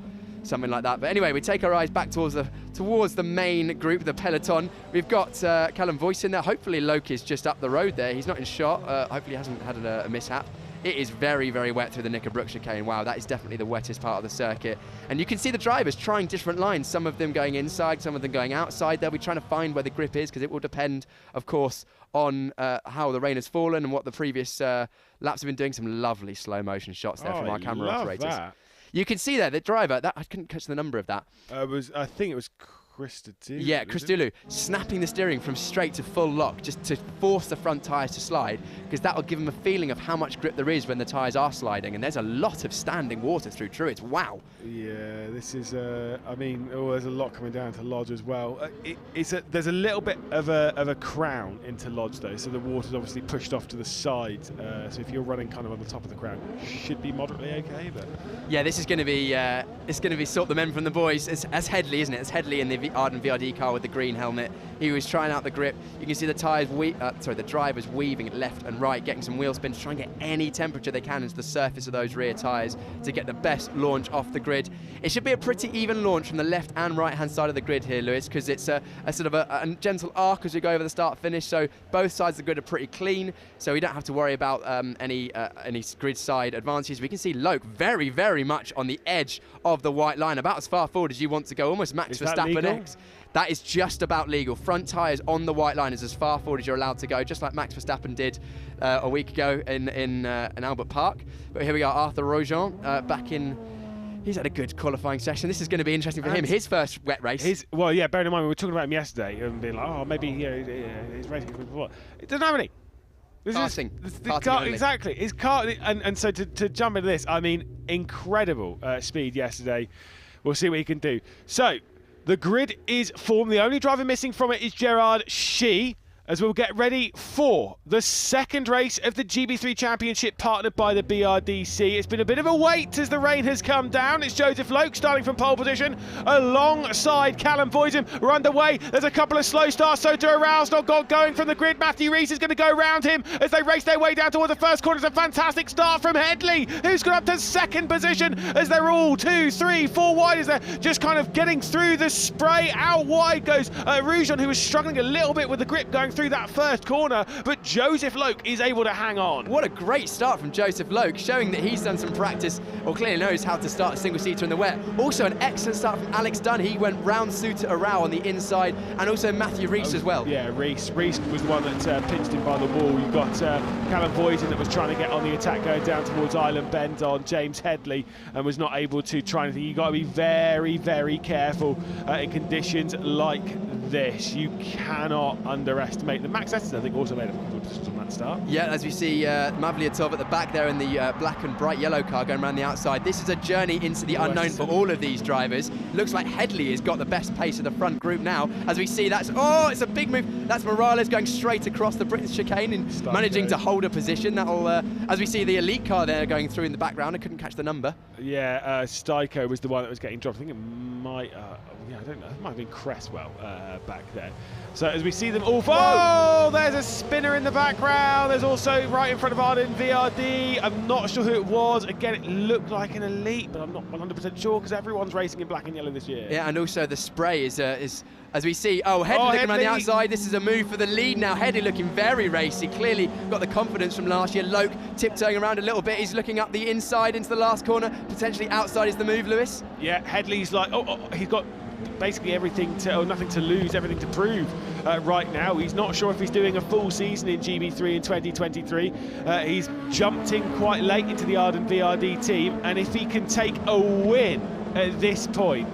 something like that. But anyway, we take our eyes back towards the main group, the peloton. We've got Callum Voice in there. Hopefully Loke is just up the road there. He's not in shot. Hopefully he hasn't had a mishap. It is very, very wet through the Knickerbrook chicane. Wow, that is definitely the wettest part of the circuit. And you can see the drivers trying different lines, some of them going inside, some of them going outside. They'll be trying to find where the grip is, because it will depend, of course, on how the rain has fallen and what the previous laps have been doing. Some lovely slow motion shots there from our camera operators. That. You can see there, the driver, I couldn't catch the number of that. I think it was Christodoulou. Yeah, Christodoulou, snapping the steering from straight to full lock just to force the front tyres to slide, because that will give him a feeling of how much grip there is when the tyres are sliding. And there's a lot of standing water through Druids. Wow. Yeah, this is, there's a lot coming down to Lodge as well. There's a little bit of a crown into Lodge though, so the water's obviously pushed off to the side. So if you're running kind of on the top of the crown, should be moderately okay. But yeah, this is going to be sort the men from the boys. As Headley, isn't it? It's Headley in the Arden VRD car with the green helmet. He was trying out the grip. You can see the drivers weaving left and right, getting some wheel spin to try and get any temperature they can into the surface of those rear tyres to get the best launch off the grid. It should be a pretty even launch from the left and right hand side of the grid here, Lewis, because it's a sort of a gentle arc as we go over the start finish, so both sides of the grid are pretty clean, so we don't have to worry about any grid side advantages. We can see Loke very, very much on the edge of the white line, about as far forward as you want to go, almost Max Verstappen-ish. checks. That is just about legal. Front tyres on the white line is as far forward as you're allowed to go, just like Max Verstappen did a week ago in Oulton Park. But here we are, Arthur Grosjean back in. He's had a good qualifying session. This is going to be interesting for him. His first wet race. Well, yeah, bearing in mind we were talking about him yesterday and being like, oh, maybe he's racing before. It doesn't have any. Karting. Exactly. It's karting. And so to jump into this, I mean, incredible speed yesterday. We'll see what he can do. So, the grid is formed. The only driver missing from it is Gerard Shee, as we'll get ready for the second race of the GB3 Championship partnered by the BRDC. It's been a bit of a wait as the rain has come down. It's Joseph Loke starting from pole position alongside Callum Boysen. We're underway. There's a couple of slow starts. Soto Arao's not got going from the grid. Matthew Rees is going to go around him as they race their way down towards the first corner. It's a fantastic start from Headley, who's got up to second position as they're all 2, 3, 4 wide as they're just kind of getting through the spray. Out wide goes Grosjean, who was struggling a little bit with the grip going through that first corner, but Joseph Loke is able to hang on. What a great start from Joseph Loke, showing that he's done some practice or clearly knows how to start a single-seater in the wet. Also an excellent start from Alex Dunn. He went round Soota Arao on the inside, and also Matthew Rees as well. Yeah, Rees was the one that pinched him by the wall. You've got Callum Boysen that was trying to get on the attack going down towards Island Bend on James Headley and was not able to try anything. You've got to be very, very careful in conditions like this. You cannot underestimate them. Max Estes, I think, also made a couple of decisions on that start. Yeah, as we see Mavliatov at the back there in the black and bright yellow car going around the outside. This is a journey into the unknown for all of these drivers. Looks like Headley has got the best pace of the front group now. As we see, it's a big move. That's Morales going straight across the British chicane and managing to hold a position. That'll, as we see the elite car there going through in the background. I couldn't catch the number. Yeah, Styko was the one that was getting dropped. I think it might, I don't know, it might have been Cresswell back there. So as we see them all, there's a spinner in the background. There's also right in front of Arden VRD. I'm not sure who it was. Again, it looked like an elite, but I'm not 100% sure because everyone's racing in black and yellow this year. Yeah, and also the spray is as we see, Headley looking around the outside. This is a move for the lead now. Headley looking very racy. Clearly got the confidence from last year. Loke tiptoeing around a little bit. He's looking up the inside into the last corner. Potentially outside is the move, Lewis. Yeah, Headley's like, he's got basically everything nothing to lose, everything to prove right now. He's not sure if he's doing a full season in GB3 in 2023. He's jumped in quite late into the Arden VRD team, and if he can take a win at this point,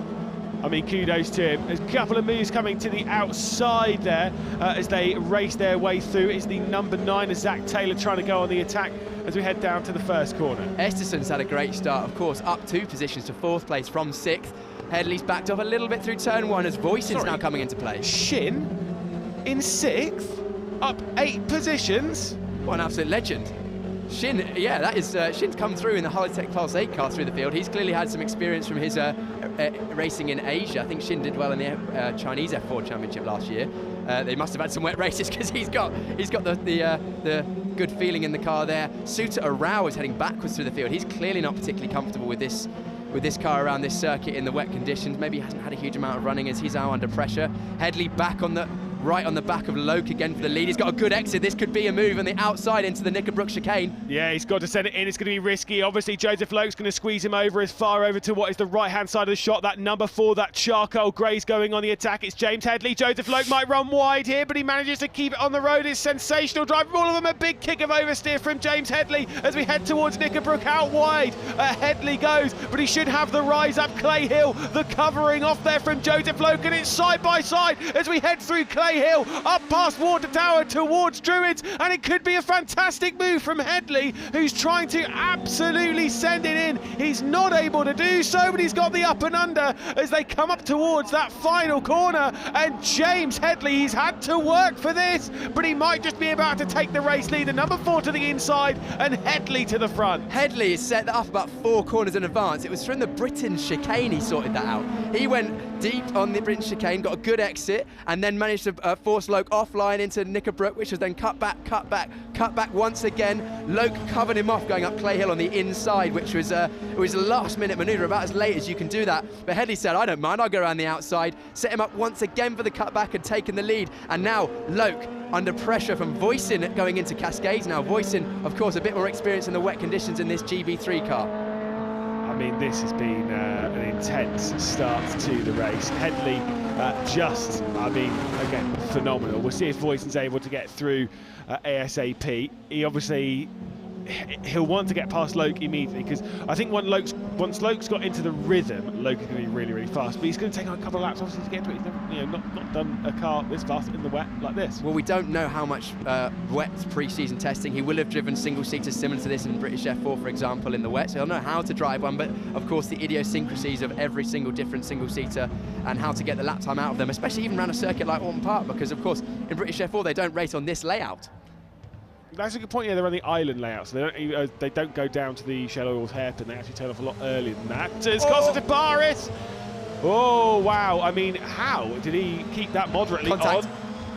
I mean, kudos to him. There's a couple of moves coming to the outside there as they race their way through. It's the number 9 of Zach Taylor trying to go on the attack as we head down to the first corner. Esterson's had a great start, of course, up 2 positions to 4th place from 6th. Headley's backed off a little bit through turn 1 as Voisin's now coming into play. Shin in 6th, up 8 positions. What an absolute legend. Shin, yeah, that is Shin's come through in the Holotech Class 8 car through the field. He's clearly had some experience from his racing in Asia. I think Shin did well in the Chinese F4 Championship last year. They must have had some wet races because he's got the good feeling in the car there. Soota Arao is heading backwards through the field. He's clearly not particularly comfortable with this car around this circuit in the wet conditions. Maybe he hasn't had a huge amount of running as he's now under pressure. Headley back on the right on the back of Loke again for the lead. He's got a good exit. This could be a move on the outside into the Knickerbrook chicane. Yeah, he's got to send it in. It's going to be risky. Obviously, Joseph Loke's going to squeeze him over as far over to what is the right-hand side of the shot. That number 4, that charcoal grey's going on the attack. It's James Headley. Joseph Loke might run wide here, but he manages to keep it on the road. It's sensational drive from all of them. A big kick of oversteer from James Headley as we head towards Knickerbrook. Out wide, Headley goes, but he should have the rise up Clay Hill. The covering off there from Joseph Loke, and it's side by side as we head through Clay Hill, up past Water Tower towards Druids, and it could be a fantastic move from Headley, who's trying to absolutely send it in. He's not able to do so, but he's got the up and under as they come up towards that final corner, and James Headley, he's had to work for this, but he might just be about to take the race lead. The number 4 to the inside and Headley to the front. Headley has set that up about 4 corners in advance. It was from the Britain chicane he sorted that out. He went deep on the Britain chicane, got a good exit, and then managed to force Loke offline into Knickerbrook, which was then cut back once again. Loke covered him off going up Clay Hill on the inside, which was it was a last-minute manoeuvre, about as late as you can do that. But Headley said, I don't mind, I'll go around the outside, set him up once again for the cutback and taken the lead. And now Loke under pressure from Voisin going into Cascades. Now Voisin, of course, a bit more experience in the wet conditions in this GB3 car. I mean, this has been an intense start to the race. Headley again, phenomenal. We'll see if Voisin's able to get through ASAP. He'll want to get past Loke immediately, because I think once Loke's got into the rhythm, Loke is going to be really, really fast. But he's going to take a couple of laps, obviously, to get to it. He's never, not done a car this fast in the wet like this. Well, we don't know how much wet pre-season testing. He will have driven single-seaters similar to this in British F4, for example, in the wet, so he'll know how to drive one. But of course, the idiosyncrasies of every single different single-seater and how to get the lap time out of them, especially even around a circuit like Oulton Park, because of course, in British F4 they don't race on this layout. That's a good point. Yeah, they're on the island layout, so they don't go down to the Shell Oils hairpin. They actually turn off a lot earlier than that. It's Costa Paris. Oh wow! I mean, how did he keep that moderately on?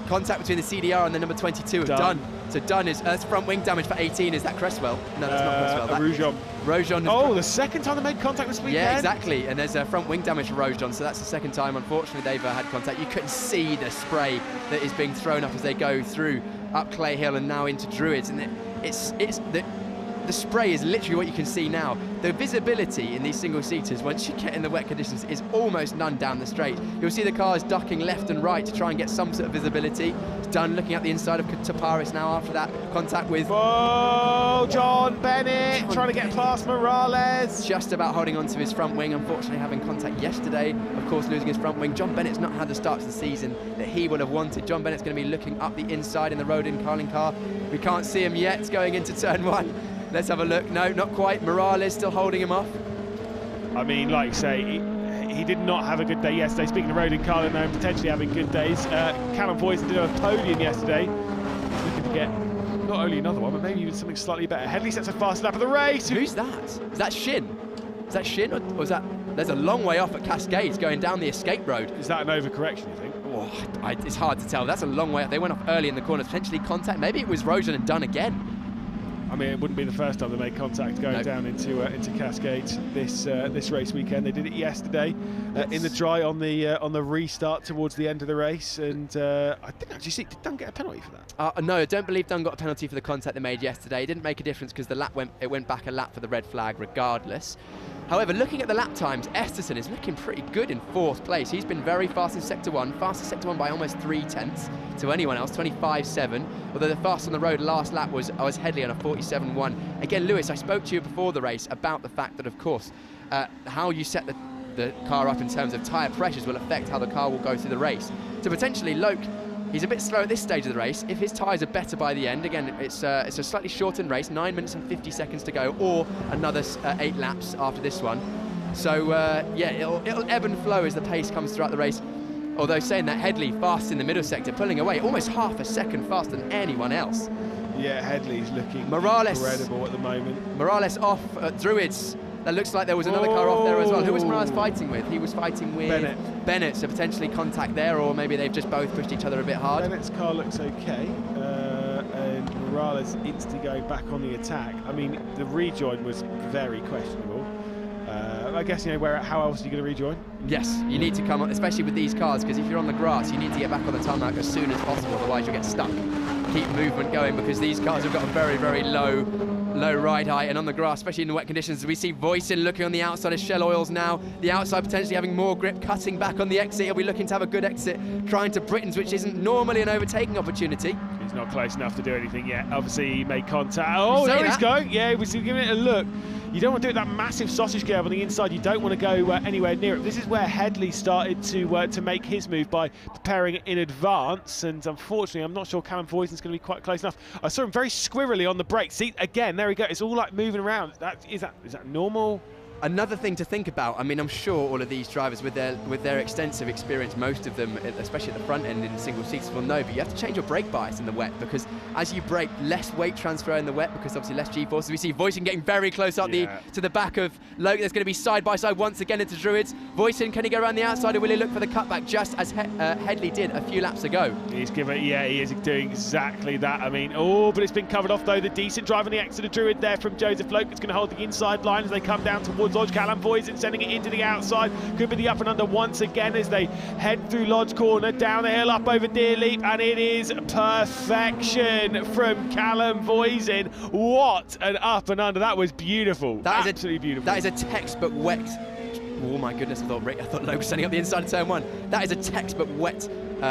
Contact between the CDR and the number 22 of Dunn. So Dunn is front wing damage for 18. Is that Cresswell? No, that's not Cresswell. Rojon. Oh, the second time they made contact this weekend. Yeah, exactly. And there's front wing damage for Rojon, so that's the second time, unfortunately, they've had contact. You couldn't see the spray that is being thrown up as they go through up Clay Hill and now into Druids, and the spray is literally what you can see now. The visibility in these single-seaters, once you get in the wet conditions, is almost none down the straight. You'll see the cars ducking left and right to try and get some sort of visibility. It's Dunn looking at the inside of Taparis now after that contact with... Oh, John Bennett trying to get past Morales. Just about holding on to his front wing, unfortunately having contact yesterday, of course losing his front wing. John Bennett's not had the start to the season that he would have wanted. John Bennett's going to be looking up the inside in the Rodin Carling car. We can't see him yet going into turn one. Let's have a look. No, not quite. Morales still holding him off. I mean, like you say, he did not have a good day yesterday. Speaking of Rodin Carling, though, potentially having good days. Callum Voisin did a podium yesterday. Looking to get not only another one, but maybe even something slightly better. Headley sets a fast lap of the race. Who's that? Is that Shin? Is that Shin, or is that... There's a long way off at Cascades going down the escape road. Is that an overcorrection, you think? Oh, it's hard to tell. That's a long way up. They went off early in the corner, potentially contact. Maybe it was Rojan and Dunn again. I mean, it wouldn't be the first time they made contact going down into Cascades this race weekend. They did it yesterday in the dry on the restart towards the end of the race, and I didn't actually see. Did Dunn get a penalty for that? No, I don't believe Dunn got a penalty for the contact they made yesterday. It didn't make a difference because the lap went back a lap for the red flag regardless. However, looking at the lap times, Esterson is looking pretty good in 4th place. He's been very fast in Sector 1, fastest Sector 1 by almost 3/10 to anyone else, 25.7. Although the fastest on the road last lap was Headley on a 47.1. Again, Lewis, I spoke to you before the race about the fact that, of course, how you set the car up in terms of tyre pressures will affect how the car will go through the race. So potentially, Loke, he's a bit slow at this stage of the race. If his tyres are better by the end, again, it's a slightly shortened race, 9 minutes and 50 seconds to go, or another 8 laps after this one. So, yeah, it'll ebb and flow as the pace comes throughout the race. Although saying that, Headley fast in the middle sector, pulling away, almost half a second faster than anyone else. Yeah, Headley's looking incredible at the moment. Morales off at Druids. That looks like there was another car off there as well. Who was Morales fighting with? He was fighting with Bennett, so potentially contact there, or maybe they've just both pushed each other a bit hard. Bennett's car looks okay, and Morales instantly going back on the attack. I mean, the rejoin was very questionable. I guess, how else are you going to rejoin? Yes, you need to come on, especially with these cars, because if you're on the grass, you need to get back on the tarmac as soon as possible, otherwise you'll get stuck. Keep movement going, because these cars have got a very, very low ride height, and on the grass, especially in the wet conditions, we see Voisin looking on the outside of Shell Oils now. The outside potentially having more grip, cutting back on the exit. He'll be looking to have a good exit, trying to Britain's, which isn't normally an overtaking opportunity. He's not close enough to do anything yet. Obviously, he made contact. Oh, there he's going. Yeah, he was giving it a look. You don't want to do that massive sausage curve on the inside. You don't want to go anywhere near it. This is where Headley started to make his move by preparing in advance. And unfortunately, I'm not sure Callum Voisin's going to be quite close enough. I saw him very squirrely on the brakes. See, again, there we go. It's all like moving around. Is that normal? Another thing to think about, I mean, I'm sure all of these drivers with their extensive experience, most of them, especially at the front end in single seats, will know, but you have to change your brake bias in the wet, because as you brake, less weight transfer in the wet, because obviously less G-forces. We see Voisin getting very close up to the back of Loke. There's going to be side-by-side once again into Druids. Voisin, can he go around the outside, or will he look for the cutback, just as Headley did a few laps ago? He is doing exactly that. I mean, but it's been covered off, though. The decent drive on the exit of Druid there from Joseph Loke. It's going to hold the inside line as they come down towards towards Lodge. Callum Voisin sending it into the outside. Could be the up and under once again as they head through Lodge Corner, down the hill, up over Deer Leap, and it is perfection from Callum Voisin. What an up and under. That was beautiful. That Absolutely beautiful. That is a textbook wet. Oh my goodness, I thought Lowe was sending up the inside of turn one. That is a textbook wet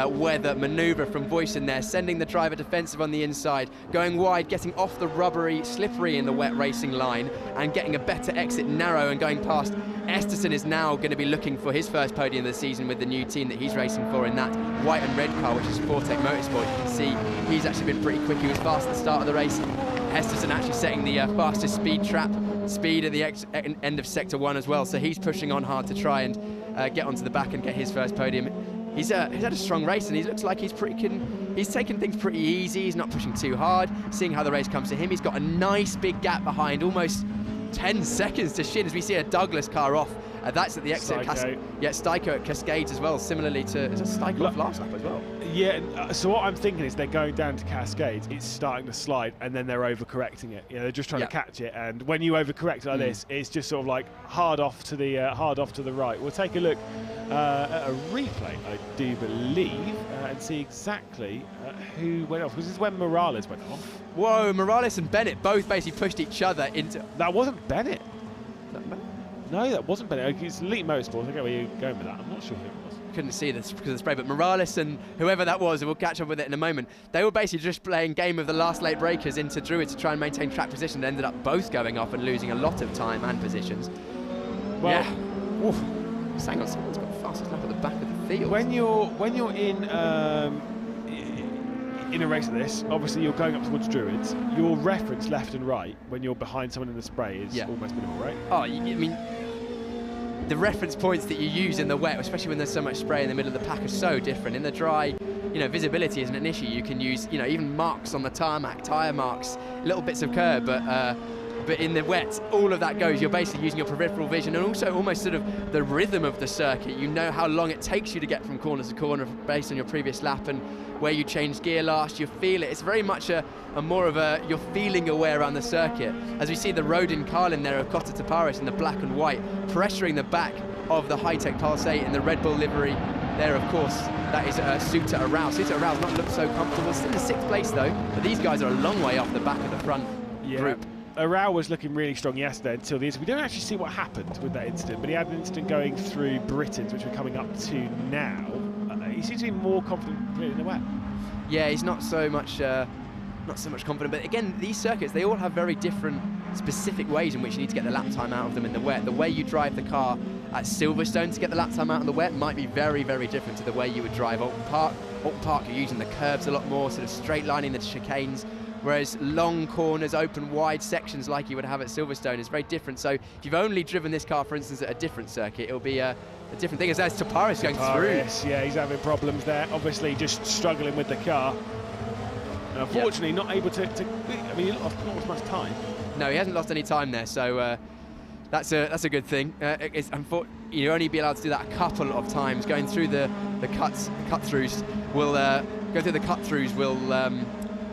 weather manoeuvre from Voisin there, sending the driver defensive on the inside, going wide, getting off the rubbery, slippery in the wet racing line, and getting a better exit narrow and going past. Esterson is now going to be looking for his first podium of the season with the new team that he's racing for in that white and red car, which is Fortec Motorsport. You can see he's actually been pretty quick. He was fast at the start of the race. Esterson actually setting the fastest speed at the end of Sector 1 as well, so he's pushing on hard to try and get onto the back and get his first podium. He's had a strong race, and he looks like he's taking things pretty easy. He's not pushing too hard. Seeing how the race comes to him, he's got a nice big gap behind, almost 10 seconds to Shin as we see a Douglas car off. That's at the exit. Styko at Cascades as well, similarly to Styko off last lap as well. Yeah, so what I'm thinking is they're going down to Cascades, it's starting to slide, and then they're overcorrecting it. You know, they're just trying to catch it, and when you overcorrect like this, it's just sort of like hard off to the right. We'll take a look at a replay, I do believe, and see exactly who went off, because this is when Morales went off. Whoa, Morales and Bennett both basically pushed each other into... That wasn't Bennett. No, that wasn't Bennett. It's Elite Motorsport. I get where you're going with that. I'm not sure who it was. Couldn't see this because of the spray, but Morales and whoever that was, and we'll catch up with it in a moment, they were basically just playing game of the last late breakers into Druid to try and maintain track position. They ended up both going off and losing a lot of time and positions. Well, yeah. Oof. Hang on, someone's got the fastest lap at the back of the field. When you're in a race like this, obviously you're going up towards Druids. Your reference left and right when you're behind someone in the spray is almost minimal, right? Oh, I mean, the reference points that you use in the wet, especially when there's so much spray in the middle of the pack, are so different. In the dry, you know, visibility isn't an issue. You can use, you know, even marks on the tarmac, tyre marks, little bits of curb, but in the wet, all of that goes. You're basically using your peripheral vision and also almost sort of the rhythm of the circuit. You know how long it takes you to get from corner to corner based on your previous lap and where you changed gear last. You feel it. It's very much a more of a, you're feeling your way around the circuit. As we see the Rodin Carlin there of Costa Taparis in the black and white, pressuring the back of the high-tech Pulse 8 in the Red Bull livery. There, of course, that is Suter Arau. Suter Arau's not looked so comfortable. Still in 6th place, though, but these guys are a long way off the back of the front group. Arau was looking really strong yesterday until the incident. We don't actually see what happened with that incident, but he had an incident going through Britons, which we're coming up to now. He seems to be more confident in the wet. Yeah, he's not so much confident. But again, these circuits, they all have very different specific ways in which you need to get the lap time out of them in the wet. The way you drive the car at Silverstone to get the lap time out of the wet might be very, very different to the way you would drive Oulton Park. Oulton Park, you're using the curbs a lot more, sort of straight lining the chicanes, whereas long corners, open wide sections like you would have at Silverstone is very different. So if you've only driven this car, for instance, at a different circuit, it'll be a different thing. As there's Taparis going through. Yeah, he's having problems there. Obviously, just struggling with the car. And unfortunately, not able to. I mean, he lost not as much time. No, he hasn't lost any time there. So that's a good thing. You only be allowed to do that a couple of times. Going through the cut-throughs will go through the cut-throughs will.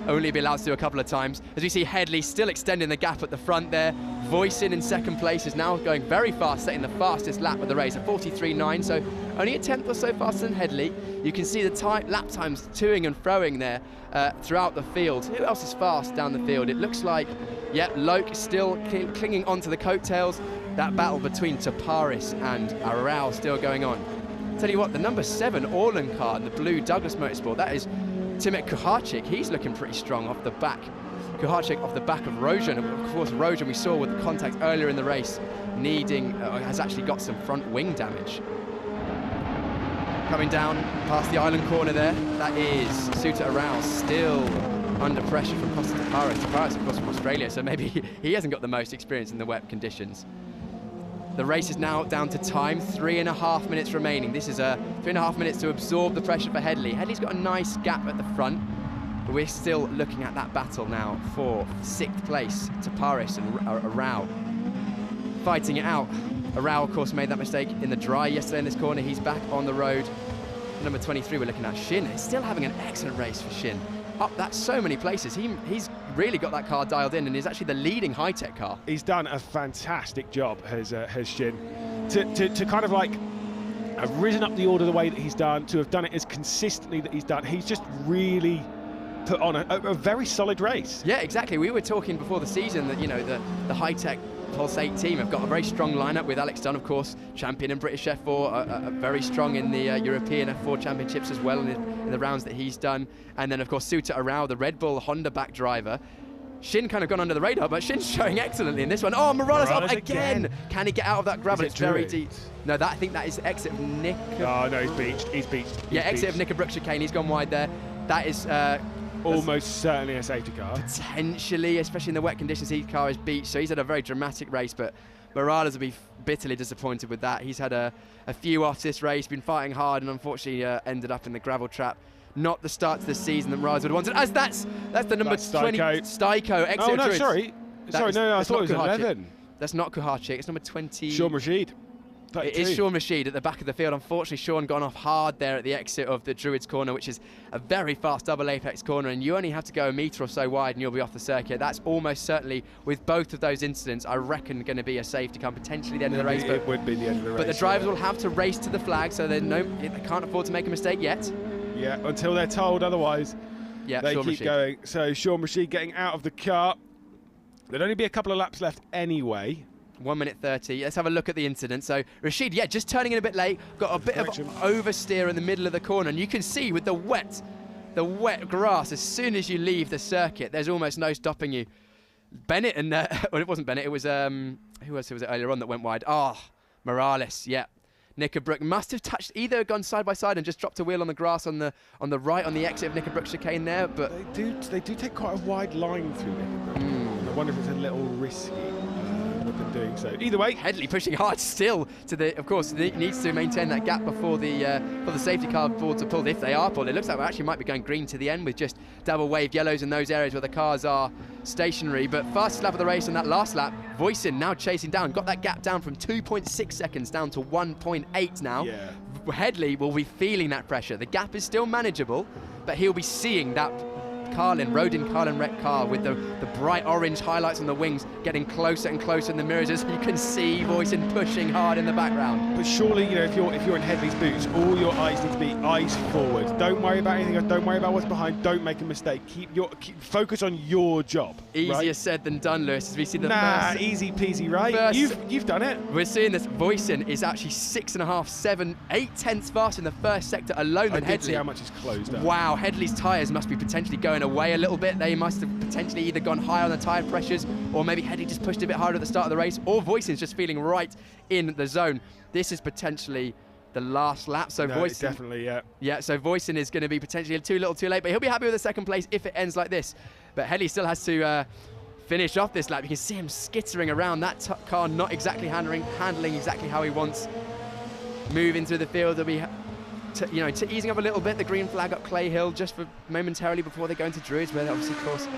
Only be allowed to do a couple of times. As we see Headley still extending the gap at the front there. Voisin in 2nd place is now going very fast, setting the fastest lap of the race at 43.9, so only a 10th or so faster than Headley. You can see the lap times toing and froing there throughout the field. Who else is fast down the field? It looks like, Loke still clinging onto the coattails. That battle between Taparis and Arau still going on. Tell you what, the number 7 Orlan car in the blue Douglas Motorsport, that is Timet Kuharczyk. He's looking pretty strong off the back. Kuharczyk off the back of Rojan. Of course, Rojan we saw with the contact earlier in the race has actually got some front wing damage. Coming down past the island corner there, that is Suter Arau still under pressure from Costa Taparis. Taparis, of course, from Australia, so maybe he hasn't got the most experience in the wet conditions. The race is now down to time, 3.5 minutes remaining. This is 3.5 minutes to absorb the pressure for Headley. Headley's got a nice gap at the front, but we're still looking at that battle now for 6th place. Taparis and Arau fighting it out. Arau, of course, made that mistake in the dry yesterday in this corner. He's back on the road. Number 23, we're looking at Shin. He's still having an excellent race for Shin. up that so many places. He's really got that car dialed in, and is actually the leading high-tech car. He's done a fantastic job, has Shin, to kind of like have risen up the order the way that he's done, to have done it as consistently that he's done. He's just really put on a very solid race. Yeah, exactly. We were talking before the season that, you know, the high-tech Pulse 8 team have got a very strong lineup, with Alex Dunn, of course, champion in British F4, very strong in the European F4 Championships as well, in the rounds that he's done. And then, of course, Suta Arao, the Red Bull Honda back driver. Shin kind of gone under the radar, but Shin's showing excellently in this one. Oh, Morales up again. Can he get out of that gravel? It's very deep. No, I think that is exit of Nick. Oh, no, he's beached. Exit of Knickerbrook chicane. He's gone wide there. That is almost certainly a safety car. Potentially, especially in the wet conditions, his car is beached, so he's had a very dramatic race, but Morales will be bitterly disappointed with that. He's had a few offs this race, been fighting hard, and unfortunately ended up in the gravel trap. Not the start to the season that Morales would have wanted. As that's the number 20, Styko. Exit oh, no, Druids. sorry, I thought it was 11. That's not Kuharczyk, it's number 20. Sean Rashid. It is Sean Rashid at the back of the field. Unfortunately, Sean gone off hard there at the exit of the Druids corner, which is a very fast double apex corner, and you only have to go a metre or so wide and you'll be off the circuit. That's almost certainly, with both of those incidents, I reckon going to be a safety car, potentially the end of the race. It would be the end of the race. But the drivers will have to race to the flag, so they can't afford to make a mistake yet. Yeah, until they're told otherwise. Yeah, they Sean keep Rashid going. So Sean Rashid getting out of the car. There'd only be a couple of laps left anyway. 1 minute 30. Let's have a look at the incident. So Rashid, yeah, just turning in a bit late, got a bit of oversteer in the middle of the corner, and you can see with the wet grass, as soon as you leave the circuit, there's almost no stopping you. Bennett and well, it wasn't Bennett, it was who else was it earlier on that went wide? Morales, yeah. Knickerbrook must have either gone side by side and just dropped a wheel on the grass on the right on the exit of Knickerbrook chicane there, but they do take quite a wide line through Knickerbrook. I wonder if it's a little risky. Doing so. Either way, Headley pushing hard still to the. Of course, needs to maintain that gap before the safety car boards are pulled. If they are pulled, it looks like we actually might be going green to the end with just double waved yellows in those areas where the cars are stationary. But fastest lap of the race on that last lap, Voisin now chasing down, got that gap down from 2.6 seconds down to 1.8 now. Yeah. Headley will be feeling that pressure. The gap is still manageable, but he'll be seeing that Rodin Carlin wreck car with the bright orange highlights on the wings getting closer and closer in the mirrors, as you can see Voisin pushing hard in the background. But surely, you know, if you're in Headley's boots, all your eyes need to be eyes forward. Don't worry about anything else. Don't worry about what's behind. Don't make a mistake. Keep focus on your job. Easier said than done, Lewis. As we see the first, easy peasy, right? You've done it. We're seeing this. Voisin is actually 6.5, 7, 8 tenths faster in the first sector alone than Headley. See how much is closed up. Wow, Headley's tyres must be potentially going away a little bit. They must have potentially either gone higher on the tyre pressures, or maybe Headley just pushed a bit harder at the start of the race, or Voisin's just feeling right in the zone. This is potentially the last lap, so Voisin definitely, yeah. Yeah, so Voisin is going to be potentially too little too late, but he'll be happy with the second place if it ends like this. But Headley still has to finish off this lap. You can see him skittering around that car, not exactly handling exactly how he wants. Moving through the field, there'll be easing up a little bit, the green flag up Clay Hill just for momentarily before they go into Druids, where obviously, of course,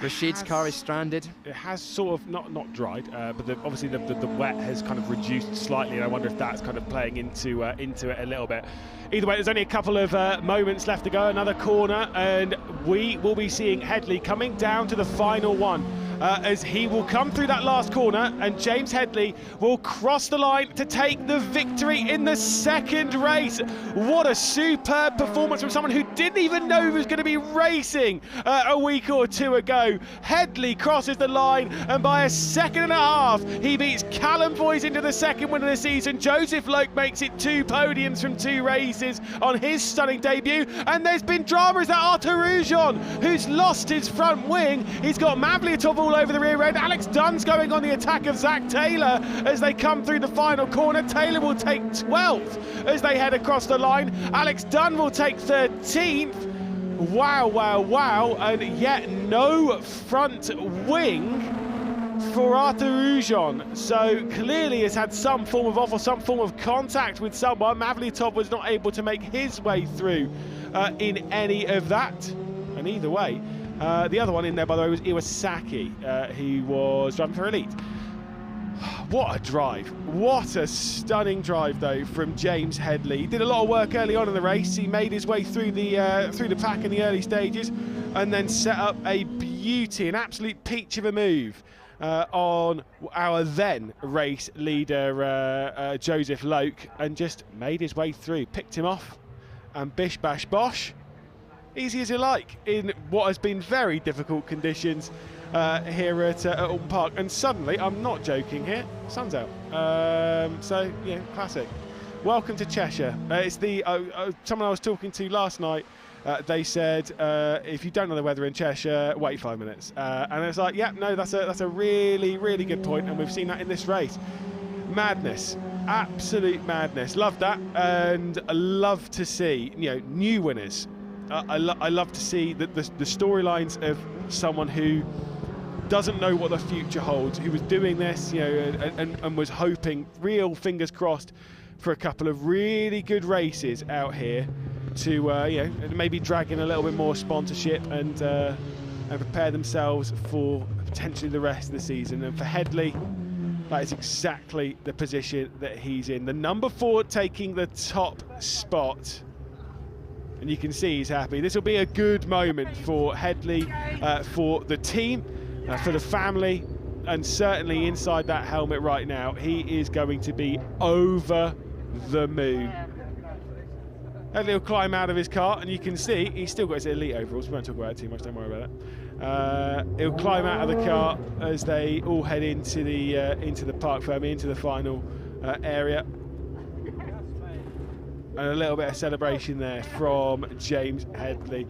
Rashid's car is stranded. It has sort of not dried, but obviously the wet has kind of reduced slightly, and I wonder if that's kind of playing into it a little bit. Either way, there's only a couple of moments left to go, another corner, and we will be seeing Headley coming down to the final one. As he will come through that last corner, and James Headley will cross the line to take the victory in the second race. What a superb performance from someone who didn't even know he was going to be racing a week or two ago. Headley crosses the line, and by 1.5 seconds, he beats Callum Boyes into the second win of the season. Joseph Loke makes it 2 podiums from 2 races on his stunning debut, and there's been drama as that Arturujon, who's lost his front wing. He's got Mavliatov all over the rear end. Alex Dunn's going on the attack of Zach Taylor as they come through the final corner. Taylor will take 12th as they head across the line. Alex Dunn will take 13th. Wow, and yet no front wing for Arturujon. So clearly has had some form of off or some form of contact with someone. Mavliatov was not able to make his way through in any of that. And either way, the other one in there, by the way, was Iwasaki. He was driving for Elite. What a drive. What a stunning drive, though, from James Headley. He did a lot of work early on in the race. He made his way through the pack in the early stages. and then set up a beauty, an absolute peach of a move on our then race leader Joseph Loke, and just made his way through, picked him off, and bish bash bosh, easy as you like in what has been very difficult conditions here at Oulton Park. And suddenly, I'm not joking here, sun's out. So yeah, classic. Welcome to Cheshire. It's the someone I was talking to last night. They said if you don't know the weather in Cheshire, wait 5 minutes. And it's like, yeah, no, that's a really, really good point, and we've seen that in this race. Madness, absolute madness. Love that, and I love to see new winners. I love to see the storylines of someone who doesn't know what the future holds, who was doing this, and was hoping, real fingers crossed, for a couple of really good races out here to maybe drag in a little bit more sponsorship and prepare themselves for potentially the rest of the season. And for Headley, that is exactly the position that he's in. The number 4 taking the top spot. And you can see he's happy. This will be a good moment for Headley, for the team, for the family, and certainly inside that helmet right now, he is going to be over the moon. Headley will climb out of his car, and you can see he's still got his elite overalls. We won't talk about it too much, don't worry about that. He'll climb out of the car as they all head into the park firmly, into the final area. And a little bit of celebration there from James Headley.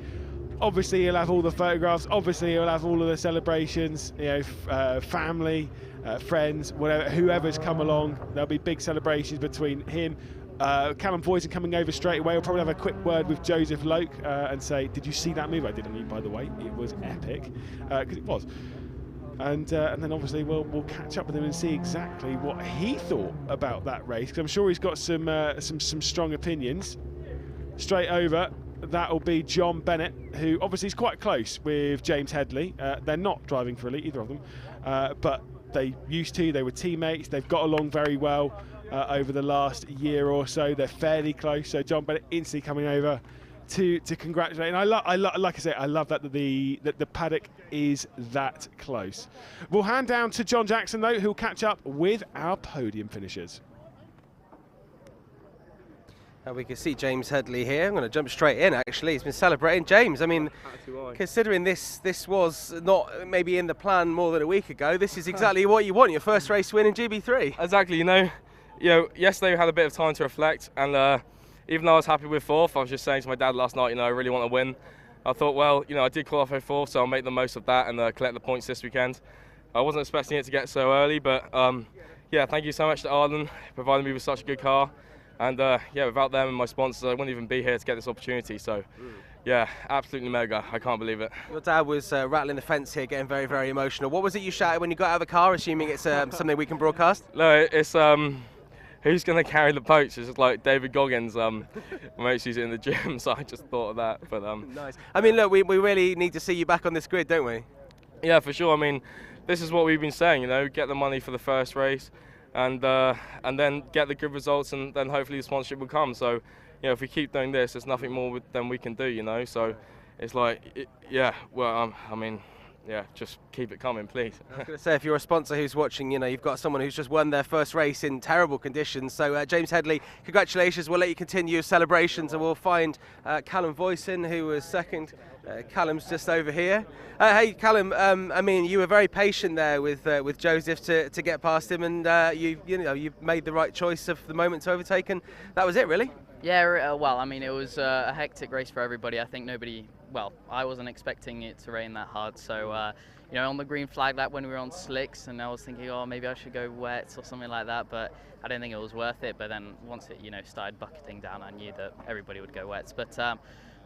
Obviously, he'll have all the photographs. Obviously, he'll have all of the celebrations. Family, friends, whatever, whoever's come along. There'll be big celebrations between him. Callum Voisin coming over straight away. We'll probably have a quick word with Joseph Loke and say, "Did you see that move I did on you? By the way, it was epic," because it was. And then obviously we'll catch up with him and see exactly what he thought about that race, because I'm sure he's got some strong opinions. Straight over, that'll be John Bennett, who obviously is quite close with James Headley. They're not driving for Elite, either of them, but they used to. They were teammates. They've got along very well over the last year or so. They're fairly close. So John Bennett instantly coming over to congratulate. And like I say, I love that the paddock is that close. We'll hand down to Jon Jackson though, who'll catch up with our podium finishers. We can see James Headley here. I'm going to jump straight in, actually. He's been celebrating. James, I mean, considering this was not maybe in the plan more than a week ago, this is exactly what you want, your first race win in GB3. Exactly, yesterday we had a bit of time to reflect, and even though I was happy with 4th, I was just saying to my dad last night, I really want to win. I thought, well, I did qualify 4th, so I'll make the most of that and collect the points this weekend. I wasn't expecting it to get so early, but yeah, thank you so much to Arden, providing me with such a good car. And yeah, without them and my sponsors, I wouldn't even be here to get this opportunity. So yeah, absolutely mega. I can't believe it. Your dad was rattling the fence here, getting very, very emotional. What was it you shouted when you got out of the car, assuming it's something we can broadcast? No, it's who's going to carry the boats? It's just like David Goggins, makes use it in the gym, so I just thought of that. But nice. I mean, look, we really need to see you back on this grid, don't we? Yeah, for sure. I mean, this is what we've been saying, get the money for the first race, and then get the good results, and then hopefully the sponsorship will come. So, if we keep doing this, there's nothing more than we can do, So it's like, yeah, well, I mean, yeah, just keep it coming, please. I was going to say, if you're a sponsor who's watching, you've got someone who's just won their first race in terrible conditions. So, James Headley, congratulations. We'll let you continue your celebrations, and we'll find Callum Voisin, who was second. Callum's just over here. Hey, Callum, I mean, you were very patient there with Joseph to get past him, and you made the right choice of the moment to overtake, and that was it, really? Yeah, well, I mean, it was a hectic race for everybody. I think I wasn't expecting it to rain that hard. So, on the green flag lap when we were on slicks, and I was thinking, oh, maybe I should go wets or something like that, but I didn't think it was worth it. But then once it, started bucketing down, I knew that everybody would go wets. But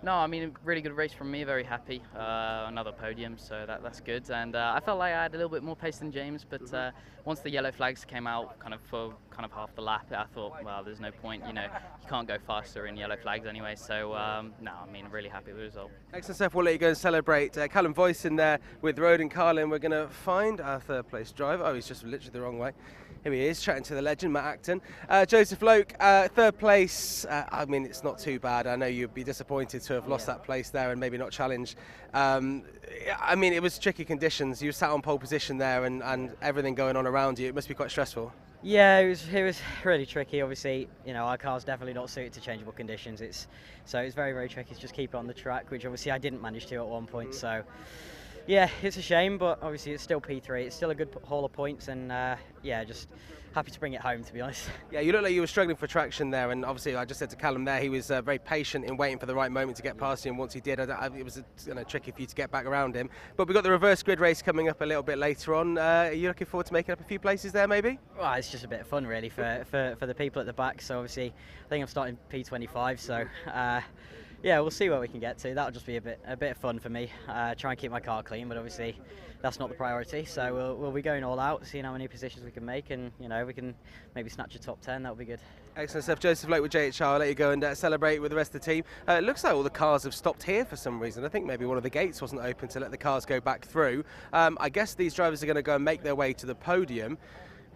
no, I mean, really good race from me. Very happy. Another podium, so that's good. And I felt like I had a little bit more pace than James, but once the yellow flags came out, for half the lap, I thought, well, there's no point. You can't go faster in yellow flags anyway. So no, I mean, really happy with the result. Excellent stuff. We'll let you go and celebrate. Callum Voisin there with Roden Carlin. We're going to find our third place driver. Oh, he's just literally the wrong way. Here he is, chatting to the legend, Matt Acton. Joseph Loke, third place. I mean, it's not too bad. I know you'd be disappointed to have lost that place there and maybe not challenge. I mean, it was tricky conditions. You sat on pole position there and everything going on around you. It must be quite stressful. Yeah, it was really tricky. Obviously, you know, our car's definitely not suited to changeable conditions. So it's very, very tricky to just keep it on the track, which obviously I didn't manage to at one point. So yeah, it's a shame, but obviously it's still P3. It's still a good haul of points, and yeah, just happy to bring it home, to be honest. Yeah, you look like you were struggling for traction there, and obviously I just said to Callum there, he was very patient in waiting for the right moment to get past you, and once he did, it was tricky for you to get back around him. But we've got the reverse grid race coming up a little bit later on. Are you looking forward to making up a few places there, maybe? Well, it's just a bit of fun, really, for the people at the back. So obviously, I think I'm starting P25, so yeah, we'll see where we can get to. That'll just be a bit of fun for me. Try and keep my car clean, but obviously that's not the priority. So we'll be going all out, seeing how many positions we can make, and you know, we can maybe snatch a top 10. That'll be good. Excellent stuff. Joseph Loke with JHR. I'll let you go and celebrate with the rest of the team. It looks like all the cars have stopped here for some reason. I think maybe one of the gates wasn't open to let the cars go back through. I guess these drivers are going to go and make their way to the podium.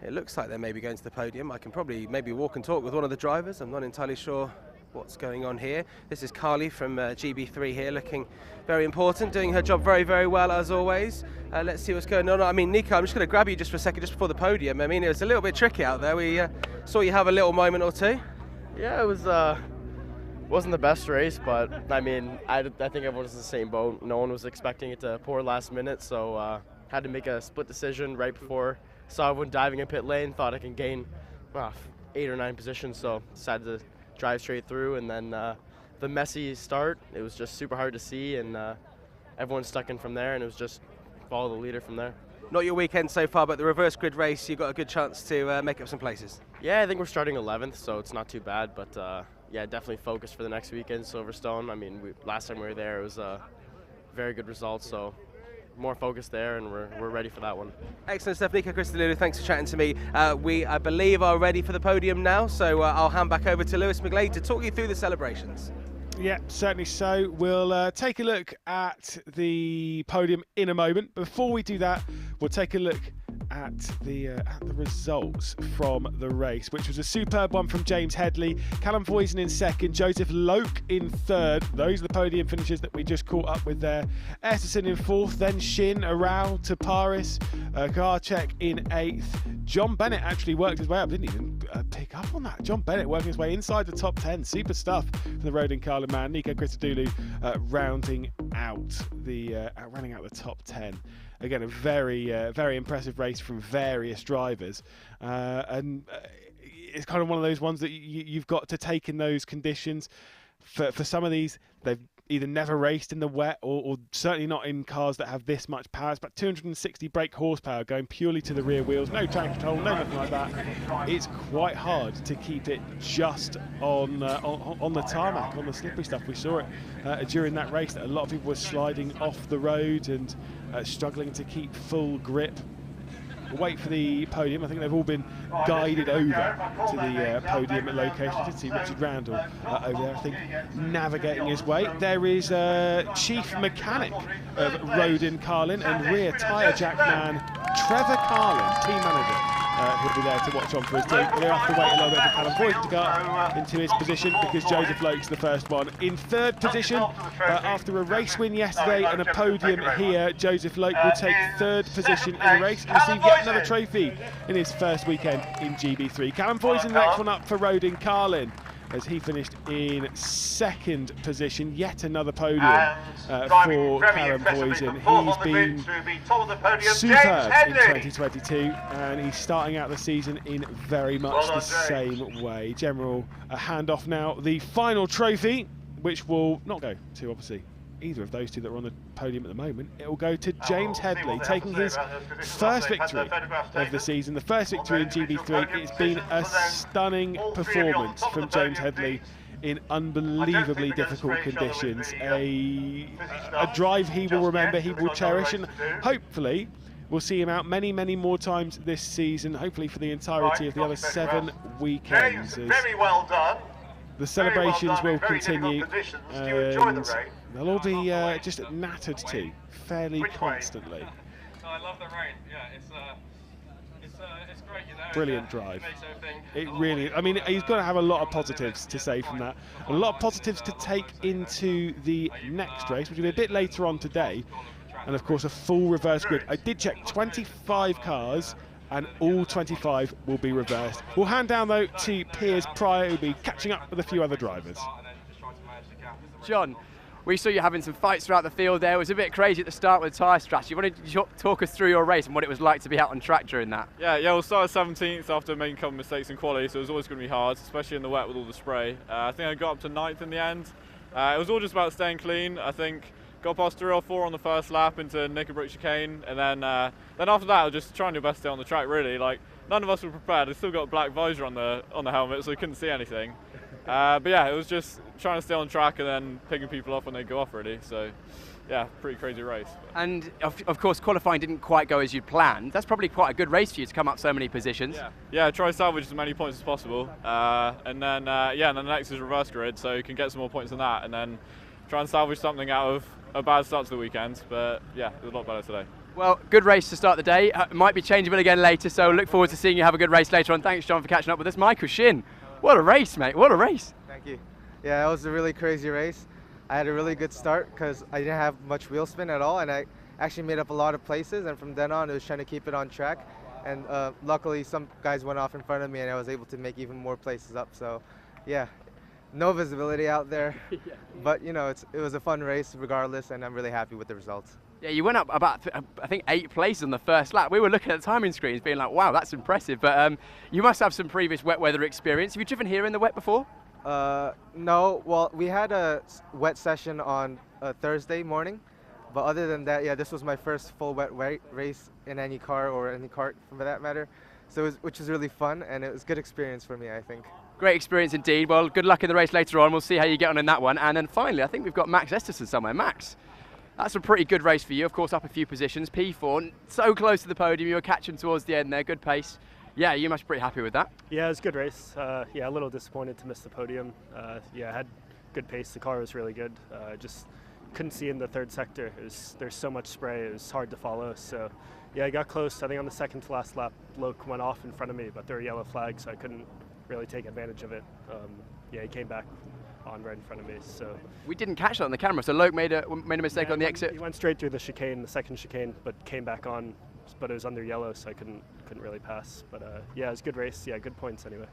It looks like they're maybe going to the podium. I can probably maybe walk and talk with one of the drivers. I'm not entirely sure what's going on here. This is Carly from GB3 here, looking very important, doing her job very, very well as always. Let's see what's going on. I mean, Nico, I'm just going to grab you just for a second, just before the podium. I mean, it was a little bit tricky out there. We saw you have a little moment or two. Yeah, it was. Wasn't the best race, but I mean, I think everyone was in the same boat. No one was expecting it to pour last minute, so had to make a split decision right before. Saw everyone diving in pit lane, thought I could gain 8 or 9 positions, so decided to drive straight through, and then the messy start, it was just super hard to see, and everyone stuck in from there, and it was just follow the leader from there. Not your weekend so far, but the reverse grid race, you've got a good chance to make up some places. Yeah, I think we're starting 11th, so it's not too bad, but yeah, definitely focused for the next weekend, Silverstone. I mean, last time we were there, it was a very good result, so more focused there, and we're ready for that one. Excellent stuff. Nico Christodoulou, thanks for chatting to me. We, I believe, are ready for the podium now, so I'll hand back over to Lewis McGlade to talk you through the celebrations. Yeah, certainly so. We'll take a look at the podium in a moment. Before we do that, we'll take a look at the results from the race, which was a superb one from James Headley, Callum Voisin in second, Joseph Loke in third. Those are the podium finishes that we just caught up with there. Esterson in fourth, then Shin, Arau to Paris, Garchek in eighth. John Bennett actually worked his way up, didn't even pick up on that. John Bennett working his way inside the top 10. Super stuff for the Rodin Carlin man. Nico Christodoulou rounding out the top 10. Again, a very impressive race from various drivers, and it's kind of one of those ones that you've got to take in those conditions. For some of these, they've either never raced in the wet or certainly not in cars that have this much power. It's about 260 brake horsepower going purely to the rear wheels, no traction control, no nothing like that. It's quite hard to keep it just on the tarmac, on the slippery stuff. We saw it during that race that a lot of people were sliding off the road and struggling to keep full grip. We'll wait for the podium. I think they've all been guided over to the podium location. I did see Richard Randall over there, I think, navigating his way. There is Chief Mechanic of Rodin Carlin and rear tyre jack man Trevor Carlin, team manager. He'll be there to watch on for his team. We'll have to wait a little bit for Callum Voisin to get into his position because Joseph Loke's the first one. In third position, after a race win yesterday and a podium here, Joseph Loke will take third position in the race and receive yet another trophy in his first weekend in GB3. Callum Voisin, the next one up for Rodin Carlin, as he finished in second position. Yet another podium for Callum Voisin. He's been superb in 2022, and he's starting out the season in very much the same way. General, a handoff now. The final trophy, which will not go to, obviously, either of those two that are on the podium at the moment. It will go to James Headley, taking his first victory of the season, the first victory in GB3. It's been a stunning performance from James Headley in unbelievably difficult conditions. A drive he will remember, he will cherish, and hopefully we'll see him out many more times this season, hopefully for the entirety of the other 7 weekends. Very well done. The celebrations will continue, and they'll all be just nattered to fairly constantly. I love the rain. Yeah, it's it's great, you know. Brilliant drive. It really, I mean, he's got to have a lot of positives to say from that. And a lot of positives to take into the next race, which will be a bit later on today. And of course, a full reverse grid. I did check 25 cars, and all 25 will be reversed. We'll hand down, though, to Piers Pryor, who'll be catching up with a few other drivers. John, we saw you having some fights throughout the field there. It was a bit crazy at the start with the tyre strategy. You wanted to talk us through your race and what it was like to be out on track during that? Yeah, we'll start at 17th after making a couple of mistakes in quali, so it was always going to be hard, especially in the wet with all the spray. I think I got up to 9th in the end. It was all just about staying clean. I think got past 3 or 4 on the first lap into Knickerbrook chicane, and then after that I was just trying your best to stay on the track really. Like, none of us were prepared. I still got a black visor on the helmet, so we couldn't see anything. But yeah, it was just trying to stay on track and then picking people off when they go off really. So yeah, pretty crazy race. And of course, qualifying didn't quite go as you planned. That's probably quite a good race for you to come up so many positions. Yeah, try to salvage as many points as possible, and then the next is reverse grid, so you can get some more points than that, and then try and salvage something out of a bad start to the weekend. But yeah, it was a lot better today. Well, good race to start the day. Might be changeable again later, so look forward to seeing you have a good race later on. Thanks, John, for catching up with us. Michael Shin, what a race, mate! What a race! Thank you. Yeah, it was a really crazy race. I had a really good start because I didn't have much wheel spin at all, and I actually made up a lot of places, and from then on it was trying to keep it on track, and luckily some guys went off in front of me and I was able to make even more places up. So yeah, no visibility out there, but you know, it was a fun race regardless, and I'm really happy with the results. Yeah, you went up about, I think, 8 places on the first lap. We were looking at the timing screens being like, wow, that's impressive. But you must have some previous wet weather experience. Have you driven here in the wet before? No, well, we had a wet session on Thursday morning, but other than that, yeah, this was my first full wet race in any car or any kart for that matter. So which was really fun, and it was a good experience for me, I think. Great experience indeed. Well, good luck in the race later on. We'll see how you get on in that one. And then finally, I think we've got Max Esterson somewhere. Max, that's a pretty good race for you. Of course, up a few positions. P4, so close to the podium. You were catching towards the end there. Good pace. Yeah, you must be pretty happy with that. Yeah, it was a good race. Yeah, a little disappointed to miss the podium. Yeah, I had good pace. The car was really good. Just couldn't see in the third sector. There's so much spray. It was hard to follow. So yeah, I got close. I think on the second to last lap, Loke went off in front of me, but there were yellow flags, so I couldn't really take advantage of it. Yeah, he came back on right in front of me. So we didn't catch that on the camera. So Loke made a mistake on the exit. He went straight through the chicane, the second chicane, but came back on. But it was under yellow, so I couldn't really pass. But yeah, it was a good race. Yeah, good points anyway.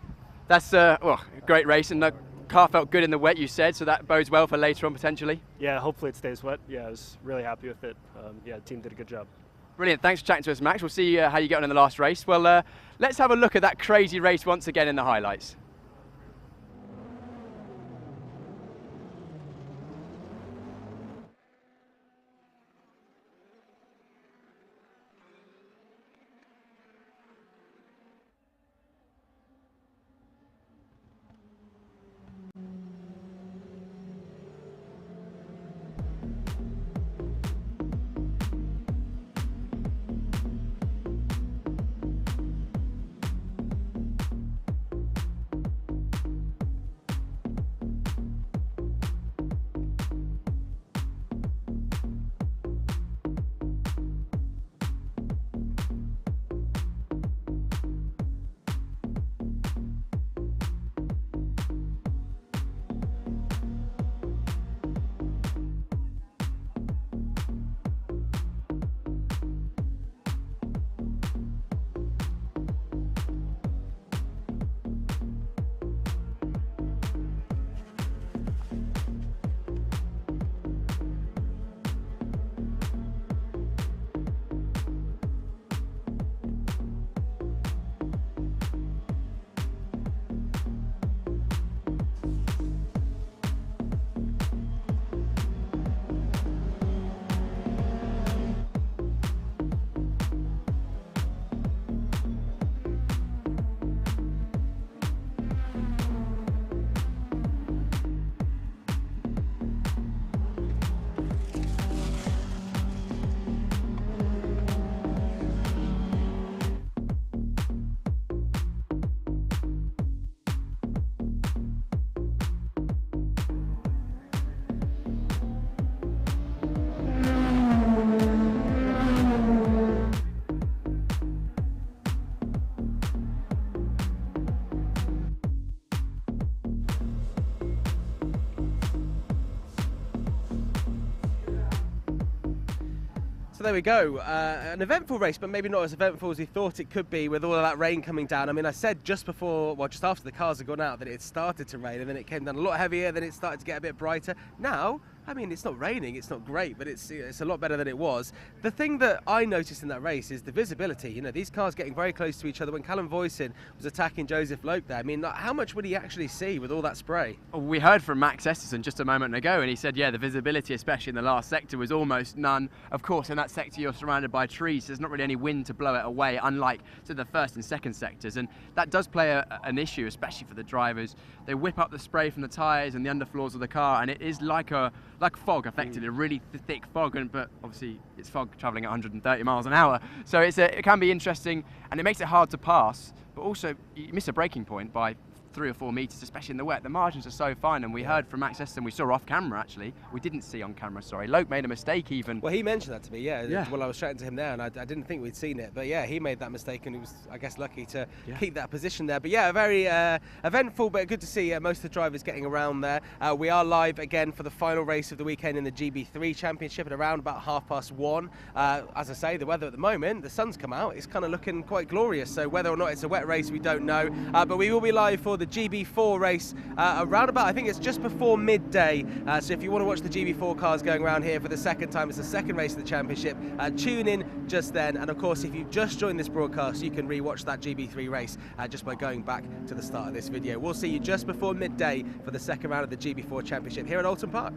That's well, a great race, and the car felt good in the wet, you said, so that bodes well for later on potentially. Yeah, hopefully it stays wet. Yeah, I was really happy with it. Yeah, the team did a good job. Brilliant. Thanks for chatting to us, Max. We'll see how you get on in the last race. Well, let's have a look at that crazy race once again in the highlights. there we go. An eventful race, but maybe not as eventful as we thought it could be with all of that rain coming down. I mean, I said just after the cars had gone out that it started to rain, and then it came down a lot heavier, then it started to get a bit brighter. Now, I mean, it's not raining, it's not great, but it's a lot better than it was. The thing that I noticed in that race is the visibility. You know, these cars getting very close to each other. When Callum Voisin was attacking Joseph Loke there, I mean, how much would he actually see with all that spray? We heard from Max Esterson just a moment ago, and he said, yeah, the visibility, especially in the last sector, was almost none. Of course, in that sector, you're surrounded by trees. So there's not really any wind to blow it away, unlike the first and second sectors. And that does play an issue, especially for the drivers. They whip up the spray from the tyres and the underfloors of the car, and it is like fog, effectively, a really thick fog, but obviously it's fog travelling at 130 miles an hour. So it can be interesting, and it makes it hard to pass, but also you miss a braking point by 3 or 4 metres, especially in the wet. The margins are so fine, and we heard from Max Esterson, we saw off camera actually, we didn't see on camera, sorry. Loke made a mistake even. Well, he mentioned that to me, yeah. Well, I was chatting to him there, and I didn't think we'd seen it, but yeah, he made that mistake, and he was, I guess, lucky to keep that position there. But yeah, very eventful, but good to see most of the drivers getting around there. We are live again for the final race of the weekend in the GB3 Championship at around about 1:30. As I say, the weather at the moment, the sun's come out, it's kind of looking quite glorious, so whether or not it's a wet race, we don't know. But we will be live for the GB4 race around about, I think it's just before midday. So if you want to watch the GB4 cars going around here for the second time, it's the second race of the championship, tune in just then. And of course, if you've just joined this broadcast, you can re-watch that GB3 race just by going back to the start of this video. We'll see you just before midday for the second round of the GB4 Championship here at Oulton Park.